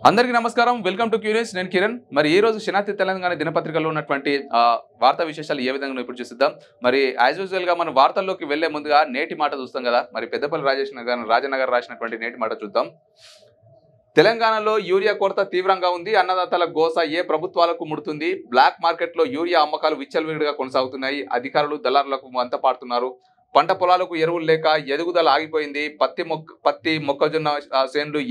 అందరికీ నమస్కారం welcome to curious నేను కిరణ్ మరి ఈ రోజు శనాతి తెలంగాణ దినపత్రికలో ఉన్నటువంటి వార్తా విశేషాలు ఏ విధంగా ఇప్పుడు చూద్దాం మరి యాజ్ యూజువల్ గా మన వార్తల్లోకి వెళ్లే ముందుగా నేటి మాట చూస్తాం కదా మరి పెద్దపల్లి రాజనగర్ రాసినటువంటి నేటి మాట చూద్దాం తెలంగాణలో యూరియా కొరత తీవ్రంగా ఉంది అన్నదాతల గోస ఏ ప్రభుత్వాలకు ముడుతుంది బ్లాక్ మార్కెట్ లో యూరియా అమ్మకాలు విచ్చలవిడిగా కొనసాగుతున్నాయి అధికారులు దళారులకు అంతపాడుతున్నారు పంట పొలాలకు ఎరువులు లేక ఎదుగుదల ఆగిపోయింది పత్తి మొక్కజొన్న సేన్లు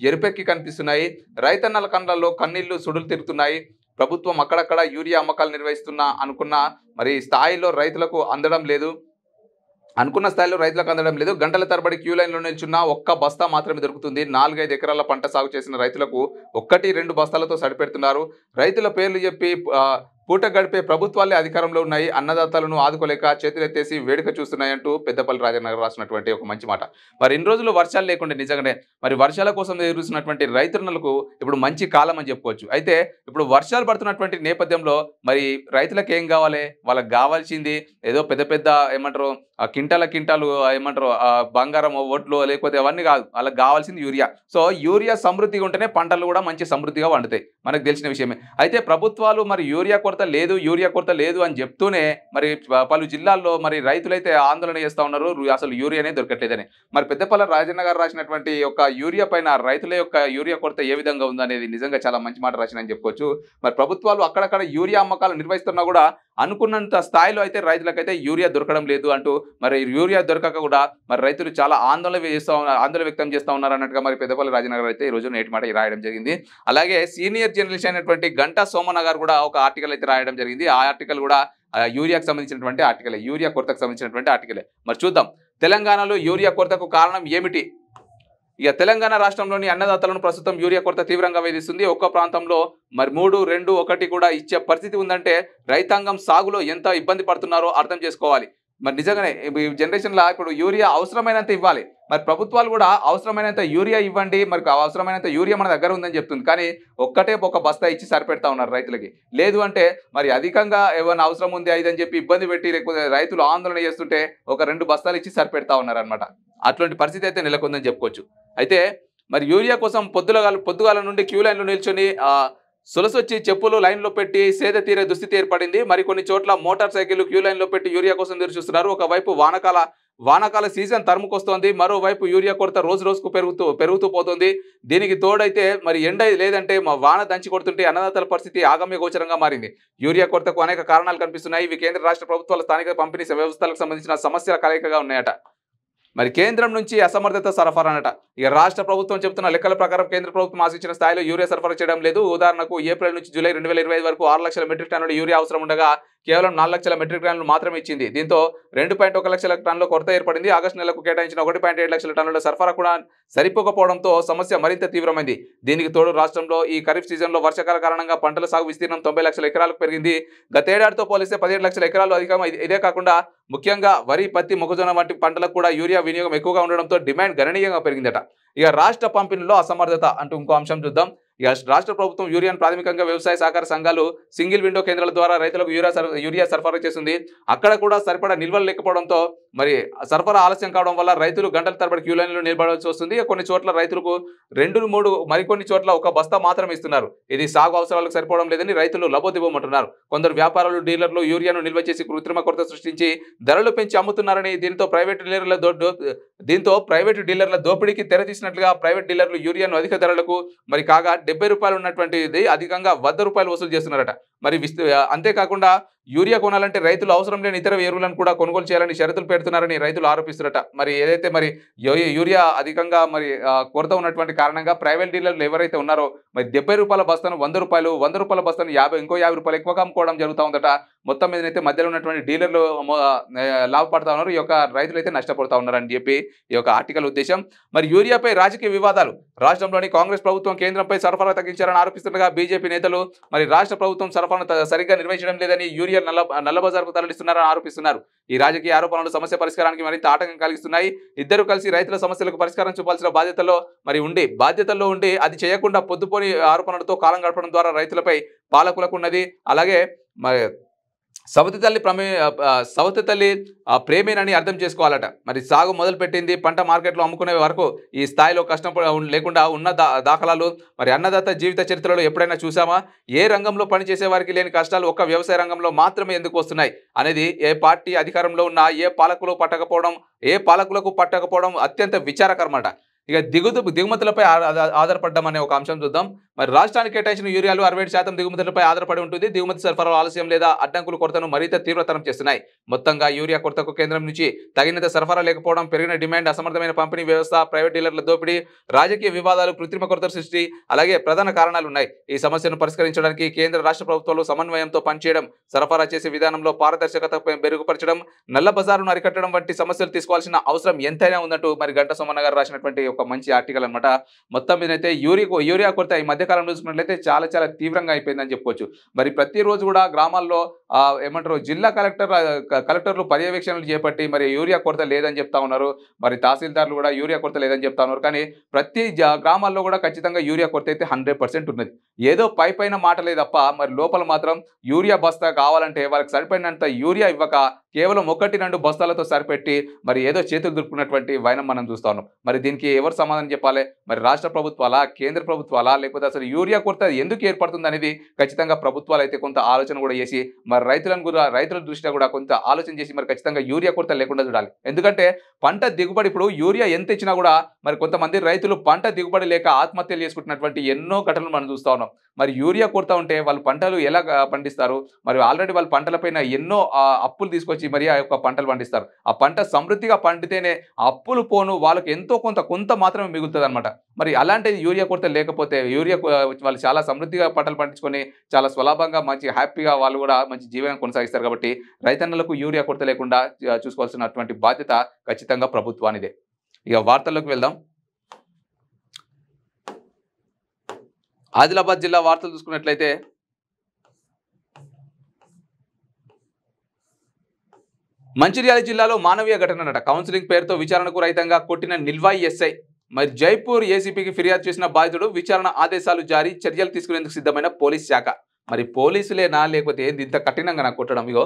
ఎరుపెక్కి కనిపిస్తున్నాయి రైతన్నల కండ్లలో కన్నీళ్లు సుడులు తిరుగుతున్నాయి ప్రభుత్వం అక్కడక్కడ యూరియా అమ్మకాలు నిర్వహిస్తున్నా అనుకున్న స్థాయిలో రైతులకు అందడం లేదు గంటల తరబడి క్యూ లైన్లో నిల్చున్న ఒక్క బస్తా మాత్రమే దొరుకుతుంది 4-5 ఎకరాల పంట సాగు చేసిన రైతులకు 1-2 బస్తాలతో సరిపెడుతున్నారు రైతుల పేర్లు చెప్పి పూట గడిపే ప్రభుత్వాలే అధికారంలో ఉన్నాయి అన్నదాతలను ఆదుకోలేక చేతులెత్తేసి వేడుక చూస్తున్నాయంటూ పెద్దపల్లి రాజనగర్ రాసినటువంటి ఒక మంచి మాట మరి ఇన్ని రోజులు వర్షాలు లేకుండా నిజంగానే మరి వర్షాల కోసం ఎదురుస్తున్నటువంటి రైతులకు ఇప్పుడు మంచి కాలం అని చెప్పుకోవచ్చు అయితే ఇప్పుడు వర్షాలు పడుతున్నటువంటి నేపథ్యంలో మరి రైతులకు ఏం కావాలి వాళ్ళకి కావాల్సింది ఏదో పెద్ద ఏమంటారు కింటాలు ఏమంటారు బంగారం ఓట్లు లేకపోతే అవన్నీ కాదు వాళ్ళకి కావాల్సింది యూరియా సో యూరియా సమృద్ధిగా ఉంటేనే పంటలు కూడా మంచి సమృద్ధిగా పండుతాయి మనకు తెలిసిన విషయమే అయితే ప్రభుత్వాలు మరి యూరియా కొరత లేదు అని చెప్తూనే మరి పలు జిల్లాల్లో మరి రైతులైతే ఆందోళన చేస్తూ ఉన్నారు అసలు యూరియానే దొరకట్లేదని మరి పెద్దపల్లి రాజనగర్ రాసినటువంటి యొక్క యూరియా పైన రైతుల యొక్క యూరియా కొరత ఏ విధంగా ఉందనేది నిజంగా చాలా మంచి మాట రాసినని చెప్పుకోవచ్చు మరి ప్రభుత్వాలు అక్కడక్కడ యూరియా అమ్మకాలు నిర్వహిస్తున్నా కూడా అనుకున్నంత స్థాయిలో అయితే రైతులకైతే యూరియా దొరకడం లేదు అంటూ మరి యూరియా దొరకక కూడా మరి రైతులు చాలా ఆందోళన వ్యక్తం చేస్తూ ఉన్నారు అన్నట్టుగా మరి పెద్దపల్లి రాజనగర్ అయితే ఈ రోజు నేటి మాట రాయడం జరిగింది అలాగే సీనియర్ జర్నలిస్ట్ అయినటువంటి గంటా సోమన్న గారు కూడా ఒక ఆర్టికల్ అయితే రాయడం జరిగింది ఆ ఆర్టికల్ కూడా యూరియాకు సంబంధించినటువంటి ఆర్టికలే యూరియా కొరతకు సంబంధించినటువంటి ఆర్టికలే మరి చూద్దాం తెలంగాణలో యూరియా కొరతకు కారణం ఏమిటి ఇక తెలంగాణ రాష్ట్రంలోని అన్నదాతలను ప్రస్తుతం యూరియా కొరత తీవ్రంగా వేధిస్తుంది ఒక్క ప్రాంతంలో మరి 3-2-1 కూడా ఇచ్చే పరిస్థితి ఉందంటే రైతాంగం సాగులో ఎంత ఇబ్బంది పడుతున్నారో అర్థం చేసుకోవాలి మరి నిజంగానే ఈ జనరేషన్లో ఇప్పుడు యూరియా అవసరమైనంత ఇవ్వాలి మరి ప్రభుత్వాలు కూడా అవసరమైనంత యూరియా ఇవ్వండి మరి అవసరమైనంత యూరియా మన దగ్గర ఉందని చెప్తుంది కానీ ఒక బస్తా ఇచ్చి సరిపెడతా ఉన్నారు రైతులకి లేదు అంటే మరి అధికంగా ఏమైనా అవసరం ఉంది అని చెప్పి ఇబ్బంది పెట్టి లేకపోతే రైతులు ఆందోళన చేస్తుంటే 2 బస్తాలు ఇచ్చి సరిపెడతా ఉన్నారు అనమాట అట్లాంటి పరిస్థితి అయితే నెలకొందని చెప్పుకోవచ్చు అయితే మరి యూరియా కోసం పొద్దుగాల నుండి క్యూ లైన్లో నిల్చొని సొలసొచ్చి చెప్పులు లైన్లో పెట్టి సేద తీరే దుస్థితి ఏర్పడింది మరికొన్ని చోట్ల మోటార్ సైకిల్ క్యూ లైన్లో పెట్టి యూరియా కోసం ఎదురు చూస్తున్నారు ఒకవైపు వానాకాల సీజన్ తరుముకొస్తోంది మరోవైపు యూరియా కొరత రోజు రోజుకు పెరుగుతూ పోతుంది దీనికి తోడైతే మరి ఎండ లేదంటే వాన దంచి కొడుతుంటే అన్నదాతల పరిస్థితి ఆగమ్య గోచరంగా మారింది యూరియా కొరతకు అనేక కారణాలు కనిపిస్తున్నాయి ఇవి కేంద్ర రాష్ట్ర ప్రభుత్వాల స్థానిక పంపిణీ వ్యవస్థలకు సంబంధించిన సమస్యల కలయికగా ఉన్నాయట మరి కేంద్రం నుంచి అసమర్థత సరఫరా అనట ఇక రాష్ట్ర ప్రభుత్వం చెప్తున్న లెక్కల ప్రకారం కేంద్ర ప్రభుత్వం ఆశించిన స్థాయిలో యూరియా సరఫరా చేయడం లేదు ఉదాహరణకు ఏప్రిల్ నుంచి జూలై 2025 వరకు 6 లక్షల మెట్రిక్ టన్నుల యూరియా అవసరం ఉండగా కేవలం 4 లక్షల మెట్రిక్ టన్నులు మాత్రమే ఇచ్చింది దీంతో 2.1 లక్షల టన్నుల కొరత ఏర్పడింది ఆగస్టు నెలకు కేటాయించిన 1.7 లక్షల టన్నుల సరఫరా కూడా సరిపోకపోవడంతో సమస్య మరింత తీవ్రమైంది దీనికి తోడు రాష్ట్రంలో ఈ ఖరీఫ్ సీజన్లో వర్షాకాల కారణంగా పంటల సాగు విస్తీర్ణం 90 లక్షల ఎకరాలకు పెరిగింది గతేడాదితో పోలిస్తే 17 లక్షల ఎకరాలు అధికం ఇదే కాకుండా ముఖ్యంగా వరి పత్తి మొక్కజొన్న వంటి పంటలకు కూడా యూరియా వినియోగం ఎక్కువగా ఉండడంతో డిమాండ్ గణనీయంగా పెరిగిందట ఇక రాష్ట్ర పంపిణీలో అసమర్థత అంటూ ఇంకో అంశం చూద్దాం ఇక రాష్ట్ర ప్రభుత్వం యూరియాను ప్రాథమికంగా వ్యవసాయ సహకార సంఘాలు సింగిల్ విండో కేంద్రాల ద్వారా రైతులకు యూరియా సరఫరా చేస్తుంది అక్కడ కూడా సరిపడా నిల్వలు లేకపోవడంతో మరి సరఫరా ఆలస్యం కావడం వల్ల రైతులు గంటల తరబడి క్యూ లైన్లో నిలబడాల్సి వస్తుంది కొన్ని చోట్ల రైతులకు 2-3 మరికొన్ని చోట్ల ఒక బస్తా మాత్రమే ఇస్తున్నారు ఇది సాగు అవసరాలకు సరిపోవడం లేదని రైతులు లబోదిబోమంటున్నారు కొందరు వ్యాపారులు డీలర్లు యూరియాను నిల్వ చేసి కృత్రిమ కొరత సృష్టించి ధరలు పెంచి అమ్ముతున్నారని దీంతో ప్రైవేటు డీలర్ల దోపిడీకి తెరతీసినట్లుగా ప్రైవేట్ డీలర్లు యూరియాను అధిక ధరలకు మరి కాగా 70 రూపాయలు ఉన్నటువంటిది అధికంగా 100 రూపాయలు వసూలు చేస్తున్నారట మరి అంతేకాకుండా యూరియా కొనాలంటే రైతులు అవసరం లేని ఇతర ఎరువులను కూడా కొనుగోలు చేయాలని షరతులు పెడుతున్నారని రైతులు ఆరోపిస్తున్నారట మరి ఏదైతే మరి యూరియా అధికంగా మరి కొరత ఉన్నటువంటి కారణంగా ప్రైవేట్ డీలర్లు ఎవరైతే ఉన్నారో మరి 70 రూపాయల బస్తాను 100 రూపాయలు 100 రూపాయల బస్తాను 50 రూపాయలు ఎక్కువగా అమ్ముకోవడం జరుగుతూ ఉందట మొత్తం మీదనైతే మధ్యలో ఉన్నటువంటి డీలర్లు లాభపడతా ఉన్నారు ఈ యొక్క రైతులు అయితే నష్టపడుతూ ఉన్నారని చెప్పి ఈ యొక్క ఆర్టికల్ ఉద్దేశం మరి యూరియాపై రాజకీయ వివాదాలు రాష్ట్రంలోని కాంగ్రెస్ ప్రభుత్వం కేంద్రంపై సరఫరా తగ్గించారని ఆరోపిస్తుండగా బీజేపీ నేతలు మరి రాష్ట్ర ప్రభుత్వం సరఫరాను సరిగ్గా నిర్వహించడం లేదని యూరియా నల్లబజార్కు తరలిస్తున్నారని ఆరోపిస్తున్నారు ఈ రాజకీయ ఆరోపణలు సమస్య పరిష్కారానికి మరింత ఆటంకం కలిగిస్తున్నాయి ఇద్దరు కలిసి రైతుల సమస్యలకు పరిష్కారం చూపాల్సిన బాధ్యతల్లో ఉండి అది చేయకుండా పొద్దుపోని ఆరోపణలతో కాలం గడపడం ద్వారా రైతులపై పాలకులకు ఉన్నది అలాగే మరి సవతి తల్లి ప్రేమేనని అర్థం చేసుకోవాలట. మరి సాగు మొదలుపెట్టింది పంట మార్కెట్లో అమ్ముకునే వరకు ఈ స్థాయిలో కష్టం లేకుండా ఉన్న దాఖలాలు మరి అన్నదాత జీవిత చరిత్రలో ఎప్పుడైనా చూసామా? ఏ రంగంలో పనిచేసే వారికి లేని కష్టాలు ఒక్క వ్యవసాయ రంగంలో మాత్రమే ఎందుకు వస్తున్నాయి అనేది ఏ పార్టీ అధికారంలో ఉన్నా ఏ పాలకులకు పట్టకపోవడం అత్యంత విచారకరమట. ఇక దిగుమతులపై ఆధారపడ్డం అనే ఒక అంశం చూద్దాం. మరి రాష్ట్రానికి కేటాయించిన యూరియాలు 67% దిగుమతులపై ఆధారపడి ఉంటుంది. దిగుమతి సరఫరా ఆలస్యం లేదా అడ్డంకుల కొరతను మరింత తీవ్రతరం చేస్తున్నాయి. మొత్తంగా యూరియా కొరతకు కేంద్రం నుంచి తగినంత సరఫరా లేకపోవడం, పెరిగిన డిమాండ్, అసమర్థమైన పంపిణీ వ్యవస్థ, ప్రైవేట్ డీలర్ల దోపిడీ, రాజకీయ వివాదాలు, కృత్రిమ కొరత సృష్టి అలాగే ప్రధాన కారణాలు ఉన్నాయి. ఈ సమస్యను పరిష్కరించడానికి కేంద్ర రాష్ట్ర ప్రభుత్వాలు సమన్వయంతో పనిచేయడం, సరఫరా చేసే విధానంలో పారదర్శకత మెరుగుపరచడం, నల్ల బజారును అరికట్టడం వంటి సమస్యలు తీసుకోవాల్సిన అవసరం ఎంతైనా ఉందంటూ మరి గంటా సోమన్న గారు రాసినటువంటి ఒక మంచి ఆర్టికల్ అనమాట. మొత్తం మీదైతే యూరియా కొరత ఈ మధ్య కాలంలో చూసుకున్నట్లయితే చాలా చాలా తీవ్రంగా అయిపోయిందని చెప్పుకోవచ్చు. మరి ప్రతిరోజు కూడా గ్రామాల్లో ఏమంటారు జిల్లా కలెక్టర్లు పర్యవేక్షణలు చేపట్టి మరి యూరియా కొరత లేదని చెప్తా ఉన్నారు. మరి తహసీల్దార్లు కూడా యూరియా కొరత లేదని చెప్తా ఉన్నారు. కానీ ప్రతి గ్రామాల్లో కూడా ఖచ్చితంగా యూరియా కొరత అయితే 100% ఉన్నది. ఏదో పైన మాటలే తప్ప మరి లోపల మాత్రం యూరియా బస్తా కావాలంటే వాళ్ళకి సరిపడినంత యూరియా ఇవ్వక కేవలం 1-2 బస్తాలతో సరిపెట్టి మరి ఏదో చేతులు దులుపుకున్నటువంటి వైనం మనం చూస్తా ఉన్నాం. మరి దీనికి ఎవరు సమాధానం చెప్పాలి? మరి రాష్ట్ర ప్రభుత్వాలా, కేంద్ర ప్రభుత్వాలా, లేకపోతే అసలు యూరియా కొరత ఎందుకు ఏర్పడుతుంది అనేది ఖచ్చితంగా ప్రభుత్వాలు అయితే కొంత ఆలోచన కూడా చేసి మరి రైతుల దృష్ట్యా కూడా కొంత ఆలోచన చేసి మరి ఖచ్చితంగా యూరియా కొరత లేకుండా చూడాలి. ఎందుకంటే పంట దిగుబడి ఇప్పుడు యూరియా ఎంత ఇచ్చినా కూడా మరి కొంతమంది రైతులు పంట దిగుబడి లేక ఆత్మహత్యలు చేసుకుంటున్నటువంటి ఎన్నో ఘటనలు మనం చూస్తా ఉన్నాం. మరి యూరియా కొరత ఉంటే వాళ్ళు పంటలు ఎలా పండిస్తారు? మరి ఆల్రెడీ వాళ్ళ పంటలపైన ఎన్నో అప్పులు తీసుకొచ్చి మరి ఆ యొక్క పంటలు పండిస్తారు. ఆ పంట సమృద్ధిగా పండితేనే అప్పులు పోను వాళ్ళకి ఎంతో కొంత మాత్రమే మిగులుతుంది అనమాట. మరి అలాంటిది యూరియా కొరత లేకపోతే వాళ్ళు చాలా సమృద్ధిగా పంటలు పండించుకొని చాలా స్వలాభంగా మంచి హ్యాపీగా వాళ్ళు కూడా మంచి జీవనం కొనసాగిస్తారు. కాబట్టి రైతన్నలకు యూరియా కొరత లేకుండా చూసుకోవాల్సినటువంటి బాధ్యత ఖచ్చితంగా ప్రభుత్వానిదే. ఇక వార్తల్లోకి వెళ్దాం. ఆదిలాబాద్ జిల్లా వార్తలు చూసుకున్నట్లయితే మంచిర్యాల జిల్లాలో మానవీయ ఘటన కౌన్సిలింగ్ పేరుతో విచారణకు రైతంగా కొట్టిన నిల్వాయి ఎస్ఐ. మరి జైపూర్ ఏసీపీకి ఫిర్యాదు చేసిన బాధితుడు విచారణ ఆదేశాలు జారీ, చర్యలు తీసుకునేందుకు సిద్ధమైన పోలీస్ శాఖ. మరి పోలీసులేనా లేకపోతే ఇంత కఠినంగా నాకు కొట్టడం? ఇగో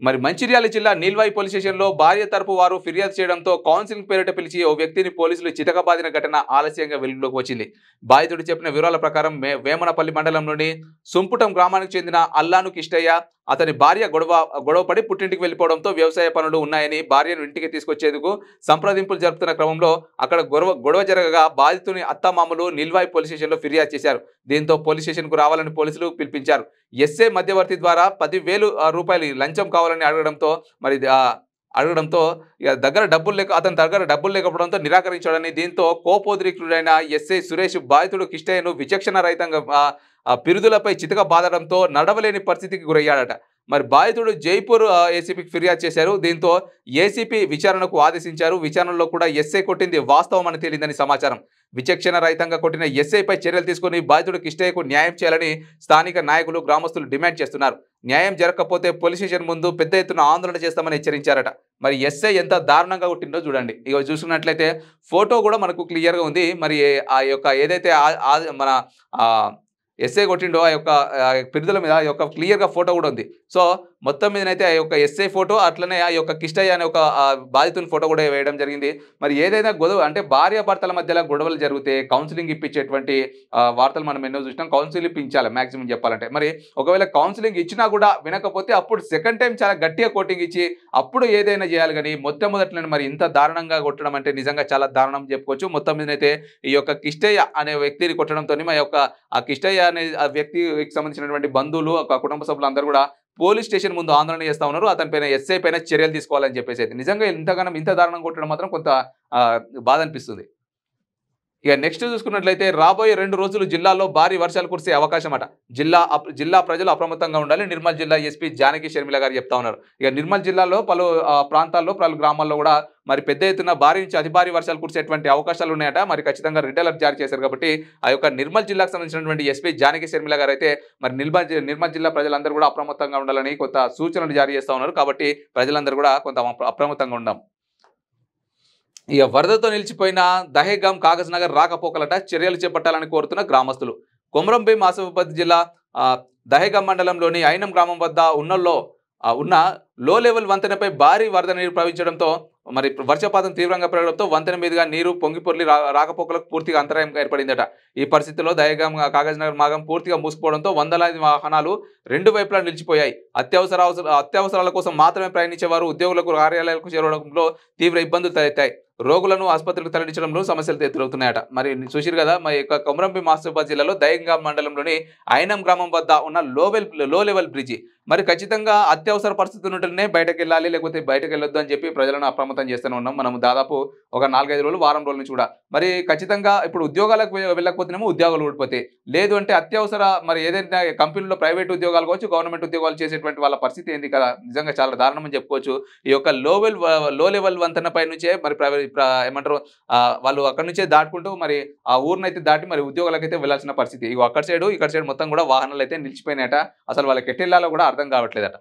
మరి మంచిర్యాల జిల్లా నీల్వాయి పోలీస్ స్టేషన్లో భార్య తరపు వారు ఫిర్యాదు చేయడంతో కౌన్సిలింగ్ పేరిట పిలిచి ఓ వ్యక్తిని పోలీసులు చితకబాదిన ఘటన ఆలస్యంగా వెలుగులోకి వచ్చింది. బాధితుడు చెప్పిన వివరాల ప్రకారం వేమనపల్లి మండలంలోని సుంపుటం గ్రామానికి చెందిన అల్లాను కిష్టయ్య అతని భార్య గొడవపడి పుట్టింటికి వెళ్ళిపోవడంతో వ్యవసాయ పనులు ఉన్నాయని భార్యను ఇంటికి తీసుకొచ్చేందుకు సంప్రదింపులు జరుపుతున్న క్రమంలో అక్కడ గొడవ జరగగా బాధితుని అత్తమామలు నీల్వాయి పోలీస్ స్టేషన్లో ఫిర్యాదు చేశారు. దీంతో పోలీస్ స్టేషన్కు రావాలని పోలీసులు పిలిపించారు. ఎస్ఏ మధ్యవర్తి ద్వారా 10,000 రూపాయలు లంచం కావాలని అడగడంతో అతని దగ్గర డబ్బులు లేకపోవడంతో నిరాకరించాడని, దీంతో కోపోద్రిక్తుడైన ఎస్ఐ సురేష్ బాధితుడు కిష్టయ్యను విచక్షణ రహితంగా పిరుదులపై చితక బాదడంతో నడవలేని పరిస్థితికి గురయ్యాడట. మరి బాధితుడు జైపూర్ ఏసీపీకి ఫిర్యాదు చేశారు. దీంతో ఏసీపీ విచారణకు ఆదేశించారు. విచారణలో కూడా ఎస్ఐ కొట్టింది వాస్తవం అని తేలిందని సమాచారం. విచక్షణ రహితంగా కొట్టిన ఎస్ఐపై చర్యలు తీసుకుని బాధితుడు కిష్టయ్యకు న్యాయం చేయాలని స్థానిక నాయకులు, గ్రామస్తులు డిమాండ్ చేస్తున్నారు. న్యాయం జరగకపోతే పోలీస్ స్టేషన్ ముందు పెద్ద ఎత్తున ఆందోళన చేస్తామని హెచ్చరించారట. మరి ఎస్ఐ ఎంత దారుణంగా కొట్టిందో చూడండి. ఇక చూసుకున్నట్లయితే ఫోటో కూడా మనకు క్లియర్గా ఉంది. మరి ఆ యొక్క ఏదైతే మన ఎస్ఐ కొట్టిండో ఆ యొక్క పిరుదుల మీద ఆ యొక్క క్లియర్గా ఫోటో కూడా ఉంది. సో మొత్తం మీదనైతే ఆ యొక్క ఎస్ఐ ఫోటో అట్లనే ఆ యొక్క కిష్టయ్య అనే ఒక బాధితుని ఫోటో కూడా వేయడం జరిగింది. మరి ఏదైనా అంటే భార్యాభర్తల మధ్యలో గొడవలు జరిగితే కౌన్సిలింగ్ ఇప్పించేటువంటి వార్తలు మనం ఎన్నో చూసినాం. కౌన్సిలింగ్ ఇప్పించాలి మ్యాక్సిమం చెప్పాలంటే. మరి ఒకవేళ కౌన్సిలింగ్ ఇచ్చినా కూడా వినకపోతే అప్పుడు సెకండ్ టైం చాలా గట్టిగా కోటింగ్ ఇచ్చి అప్పుడు ఏదైనా చేయాలి. కానీ మొట్టమొదటిలో మరి ఇంత దారుణంగా కొట్టడం అంటే నిజంగా చాలా దారుణం చెప్పుకోవచ్చు. మొత్తం మీదనైతే ఈ యొక్క కిష్టయ్య అనే వ్యక్తిని కొట్టడంతో మా యొక్క ఆ కిష్టయ్య అనే ఆ వ్యక్తికి సంబంధించినటువంటి బంధువులు, ఒక కుటుంబ సభ్యులు అందరూ కూడా పోలీస్ స్టేషన్ ముందు ఆందోళన చేస్తా ఉన్నారు. అతని పైన ఎస్ఐ పైన చర్యలు తీసుకోవాలని చెప్పేసి. నిజంగా ఇంత దారుణం కొట్టడం మాత్రం కొంత బాధ అనిపిస్తుంది. ఇక నెక్స్ట్ చూసుకున్నట్లయితే రాబోయే 2 రోజులు జిల్లాలో భారీ వర్షాలు కురిసే అవకాశం అట. జిల్లా ప్రజలు అప్రమత్తంగా ఉండాలి. నిర్మల్ జిల్లా ఎస్పీ జానకి షర్మిల గారు చెప్తా ఉన్నారు. ఇక నిర్మల్ జిల్లాలో పలు ప్రాంతాల్లో, పలు గ్రామాల్లో కూడా మరి పెద్ద ఎత్తున భారీ నుంచి అతి భారీ వర్షాలు కురిసేటువంటి అవకాశాలు ఉన్నాయట. మరి ఖచ్చితంగా రెడ్ అలర్ట్ జారీ చేశారు. కాబట్టి ఆ యొక్క నిర్మల్ జిల్లాకు సంబంధించినటువంటి ఎస్పీ జానకి షర్మిల గారు అయితే మరి నిర్మల్ జిల్లా ప్రజలందరూ కూడా అప్రమత్తంగా ఉండాలని కొంత సూచనలు జారీ చేస్తూ ఉన్నారు. కాబట్టి ప్రజలందరూ కూడా కొంత అప్రమత్తంగా ఉందాం. ఇక వరదతో నిలిచిపోయిన దహేగాం, కాగజ్ నగర్ రాకపోకలట. చర్యలు చేపట్టాలని కోరుతున్న గ్రామస్తులు. కొమరంభీం ఆసిఫాబాద్ జిల్లా దహేగాం మండలంలోని ఐనం గ్రామం వద్ద ఉన్నల్లో ఉన్న లో లెవెల్ వంతెనపై భారీ వరద నీరు ప్రవహించడంతో మరి వర్షపాతం తీవ్రంగా పెరగడంతో వంతెన మీదుగా నీరు పొంగిపొర్లి రాకపోకలకు పూర్తిగా అంతరాయం ఏర్పడిందట. ఈ పరిస్థితిలో దహేగాం కాగజ్ నగర్ మార్గం పూర్తిగా మూసుకుపోవడంతో వందలాది వాహనాలు రెండు వైపులా నిలిచిపోయాయి. అత్యవసరాల కోసం మాత్రమే ప్రయాణించే వారు ఉద్యోగులకు కార్యాలయాలకు చేరడంలో తీవ్ర ఇబ్బందులు తలెత్తాయి. రోగులను ఆసుపత్రికి తరలించడంలో సమస్యలు ఎదురవుతున్నాయట. మరి చూసిరు కదా, మరి కొమరంభీం ఆసిఫాబాద్ జిల్లాలో దహేగాం మండలంలోని ఐనం గ్రామం వద్ద ఉన్న లో లెవెల్ బ్రిడ్జి మరి ఖచ్చితంగా అత్యవసర పరిస్థితులు ఉంటేనే బయటకు వెళ్ళాలి, లేకపోతే బయటకు వెళ్ళొద్దు అని చెప్పి ప్రజలను అప్రమత్తం చేస్తూనే ఉన్నాం. మనం దాదాపు ఒక 4-5 రోజులు, వారం రోజుల నుంచి కూడా. మరి ఖచ్చితంగా ఇప్పుడు ఉద్యోగాలకు వెళ్ళకపోతేనేమో ఉద్యోగాలు ఊడిపోతాయి, లేదు అంటే అత్యవసర మరి ఏదైనా కంపెనీలో ప్రైవేట్ ఉద్యోగాలు కావచ్చు, గవర్నమెంట్ ఉద్యోగాలు చేసేటువంటి వాళ్ళ పరిస్థితి ఏంది కదా, నిజంగా చాలా దారుణం అని చెప్పుకోవచ్చు. ఈ యొక్క లో లెవెల్ వంతెనపై నుంచే మరి ఏమంటారు వాళ్ళు అక్కడి నుంచే దాటుకుంటూ మరి ఆ ఊరినైతే దాటి మరి ఉద్యోగాలకైతే వెళ్లాల్సిన పరిస్థితి. ఇక అక్కడ సైడ్ మొత్తం కూడా వాహనాలు అయితే నిలిచిపోయినాయట. అసలు వాళ్ళకి ఎట్టెళ్ళాలో కూడా అర్థం కావట్లేదట.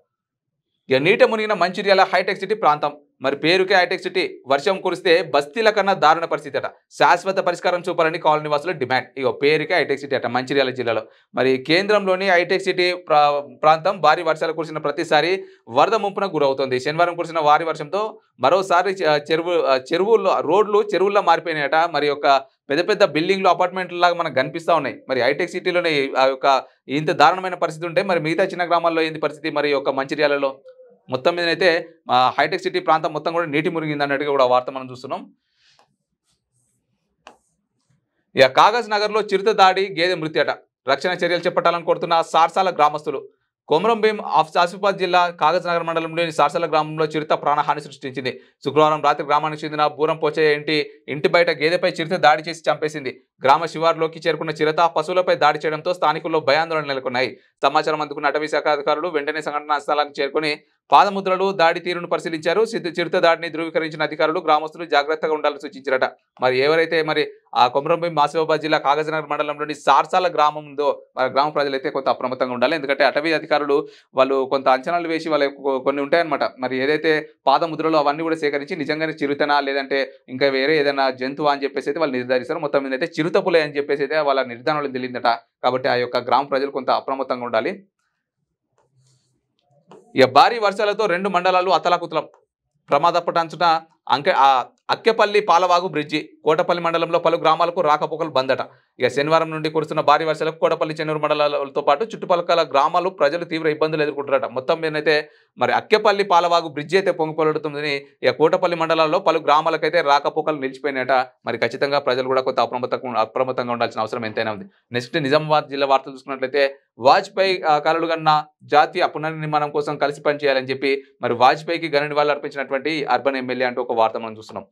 ఇక నీట మునిగిన మంచిర్యాల హైటెక్ సిటీ ప్రాంతం. మరి పేరుకే హైటెక్ సిటీ, వర్షం కురిస్తే బస్తీల కన్నా దారుణ పరిస్థితి అట. శాశ్వత పరిష్కారం చూపాలని కాలనీ వాసుల డిమాండ్. ఇక పేరుకే హైటెక్ సిటీ అట మంచిర్యాల జిల్లాలో. మరి కేంద్రంలోని హైటెక్ సిటీ ప్రాంతం భారీ వర్షాలు కురిసిన ప్రతిసారి వరద ముంపున గురవుతుంది. శనివారం కురిసిన భారీ వర్షంతో మరోసారి చెరువుల్లో రోడ్లు చెరువుల్లో మారిపోయినాయట. మరి యొక్క పెద్ద బిల్డింగ్లు, అపార్ట్మెంట్ల లాగా మనకు కనిపిస్తూ ఉన్నాయి. మరి హైటెక్ సిటీలోనే ఆ యొక్క ఇంత దారుణమైన పరిస్థితి ఉంటే మరి మిగతా చిన్న గ్రామాల్లో ఏంది పరిస్థితి? మరి యొక్క మంచిర్యాలలో మొత్తం మీదనైతే హైటెక్ సిటీ ప్రాంతం మొత్తం కూడా నీటి మునిగింది అన్నట్టుగా కూడా వార్త మనం చూస్తున్నాం. ఇక కాగజ్ నగర్ లో చిరుత దాడి, గేదె మృతి అట. రక్షణ చర్యలు చేపట్టాలని కోరుతున్న సార్సాల గ్రామస్తులు. కొమరంభీం ఆసిఫాబాద్ జిల్లా కాగజ్ నగర్ మండలంలోని సార్సాల గ్రామంలో చిరుత ప్రాణహాని సృష్టించింది. శుక్రవారం రాత్రి గ్రామానికి చెందిన బూరం పోచే ఇంటి బయట గేదెపై చిరుత దాడి చేసి చంపేసింది. గ్రామ శివార్లోకి చేరుకున్న చిరుత పశువులపై దాడి చేయడంతో స్థానికుల్లో భయాందోళన నెలకొన్నాయి. సమాచారం అందుకున్న అటవీ శాఖ అధికారులు వెంటనే సంఘటనా స్థలానికి చేరుకుని పాదముద్రలు, దాడి తీరును పరిశీలించారు. చిరుత దాడిని ధృవీకరించిన అధికారులు గ్రామస్తులు జాగ్రత్తగా ఉండాలని సూచించారట. మరి ఎవరైతే మరి ఆ కొమరంభీం ఆసిఫాబాద్ జిల్లా కాగజ్ నగర్ మండలంలోని సార్సాల గ్రామం ఉందో గ్రామ ప్రజలైతే కొంత అప్రమత్తంగా ఉండాలి. ఎందుకంటే అటవీ అధికారులు వాళ్ళు కొంత అంచనాలు వేసి వాళ్ళకి కొన్ని ఉంటాయన్నమాట. మరి ఏదైతే పాదముద్రలు అవన్నీ కూడా సేకరించి నిజంగానే చిరుతనా లేదంటే ఇంకా వేరే ఏదైనా జంతువు అని చెప్పేసి అయితే వాళ్ళు నిర్ధారిస్తారు. మొత్తం మీద అయితే చిరుతపులే అని చెప్పేసి అయితే వాళ్ళ నిర్ధారణలు తెలియదట. కాబట్టి ఆ యొక్క గ్రామ ప్రజలు కొంత అప్రమత్తంగా ఉండాలి. ఇక భారీ వర్షాలతో 2 మండలాలు అతలాకుతలం. ప్రమాదపటాంచున అక్కెపల్లి పాలవాగు బ్రిడ్జి. కోటపల్లి మండలంలో పలు గ్రామాలకు రాకపోకలు బందట. ఇక శనివారం నుండి కురుస్తున్న భారీ వర్షాలకు కోటపల్లి, చెన్నూరు మండలాలతో పాటు చుట్టుపక్కల గ్రామాలు ప్రజలు తీవ్ర ఇబ్బందులు ఎదుర్కొంటారట. మొత్తం మీదనైతే మరి అక్కెపల్లి పాలవాగు బ్రిడ్జి అయితే పొంగిపొలుతుందని ఇక కోటపల్లి మండలాల్లో పలు గ్రామాలకైతే రాకపోకలు నిలిచిపోయినాయట. మరి ఖచ్చితంగా ప్రజలు కూడా కొంత అప్రమత్తంగా ఉండాల్సిన అవసరం ఎంతైనా ఉంది. నెక్స్ట్ నిజామాబాద్ జిల్లా వార్తలు చూసుకున్నట్లయితే వాజ్పేయి కలలు కన్న జాతీయ పునర్నిర్మాణం కోసం కలిసి పనిచేయాలని చెప్పి మరి వాజ్పేయికి ఘన నివాళులు అర్పించినటువంటి అర్బన్ ఎమ్మెల్యే అంటూ ఒక వార్త మనం చూస్తున్నాం.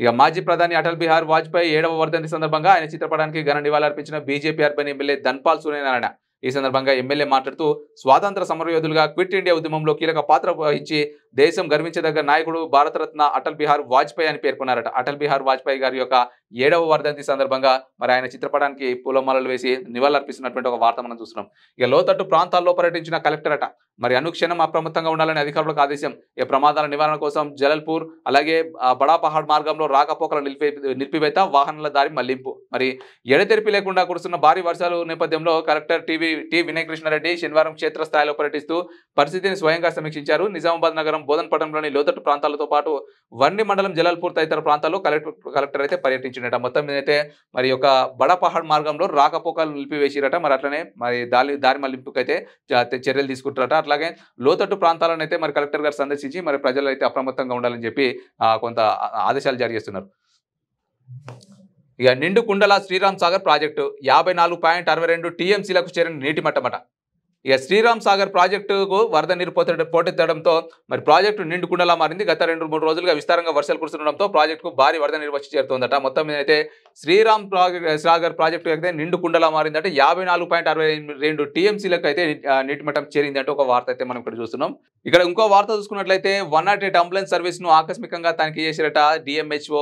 ఇక మాజీ ప్రధాని అటల్ బిహారీ వాజ్పేయి 7వ వర్ధంతి సందర్భంగా ఆయన చిత్రపటానికి ఘన నివాళులు అర్పించిన BJP urban MLA Dhanpal Suryanarayana. ఈ సందర్భంగా ఎమ్మెల్యే మాట్లాడుతూ స్వాతంత్ర సమరయోధులుగా క్విట్ ఇండియా ఉద్యమంలో కీలక పాత్ర వహించి దేశం గర్వించదగ్గ నాయకుడు భారతరత్న అటల్ బిహారీ వాజ్పేయి అని పేర్కొన్నారట. అటల్ బిహారీ వాజ్పేయి గారి యొక్క 7వ వర్ధంతి సందర్భంగా మరి ఆయన చిత్రపటానికి పూలమాలలు వేసి నివాళులర్పిస్తున్నటువంటి ఒక వార్త మనం చూస్తున్నాం. ఇక లోతట్టు ప్రాంతాల్లో పర్యటించిన కలెక్టర్ అట. మరి అనుక్షణం అప్రమత్తంగా ఉండాలని అధికారులకు ఆదేశం. ఈ ప్రమాదాల నివారణ కోసం జలల్పూర్ అలాగే బడాపహాడ్ మార్గంలో రాకపోకల నిలిపివేత, వాహనాల దారి మళ్లింపు. మరి ఎడతెరిపి లేకుండా కురుస్తున్న భారీ వర్షాలు నేపథ్యంలో కలెక్టర్ టి వినయ్ కృష్ణారెడ్డి శనివారం క్షేత్రస్థాయిలో పర్యటిస్తూ పరిస్థితిని స్వయంగా సమీక్షించారు. నిజామాబాద్ నగరం బోధన్ పట్టణంలోని లోతట్టు ప్రాంతాలతో పాటు వర్ణి మండలం జలాల్పూర్ తదితర ప్రాంతాల్లో కలెక్టర్ అయితే పర్యటించినట. మొత్తం మీదైతే మరి యొక్క బడాపహాడ్ మార్గంలో రాకపోకలు నిలిపివేసిరట. మరి అట్లనే మరి దారి మళ్లింపుకైతే చర్యలు తీసుకుంటారట. అట్లాగే లోతట్టు ప్రాంతాలను అయితే మరి కలెక్టర్ గారు సందర్శించి మరి ప్రజలు అయితే అప్రమత్తంగా ఉండాలని చెప్పి కొంత ఆదేశాలు జారీ చేస్తున్నారు. ఇక నిండు కుండల శ్రీరామ్ సాగర్ ప్రాజెక్టు 54.62 టీఎంసీలకు చేరిన నీటి మట్టమట. ఇక శ్రీరామ్ సాగర్ ప్రాజెక్టుకు వరద నీరు పోటెత్తడంతో మరి ప్రాజెక్టు నిండు కుండలా మారింది. గత 2-3 రోజులుగా విస్తారంగా వర్షాలు కురుస్తుండడంతో ప్రాజెక్టుకు భారీ వరద నీరు వచ్చి చేరుతోందట. మొత్తం మీద అయితే శ్రీరామ్ సాగర్ ప్రాజెక్టు అయితే నిండు కుండలా మారిందంటే 54.62 టీఎంసీలకు అయితే నీటి మట్టం చేరింది అంటే ఒక వార్త అయితే మనం ఇక్కడ చూస్తున్నాం. ఇక్కడ ఇంకో వార్త చూసుకున్నట్లయితే 108 అంబులెన్స్ సర్వీస్ ను ఆకస్మికంగా తనిఖీ చేసిరట డిఎంహెచ్ఓ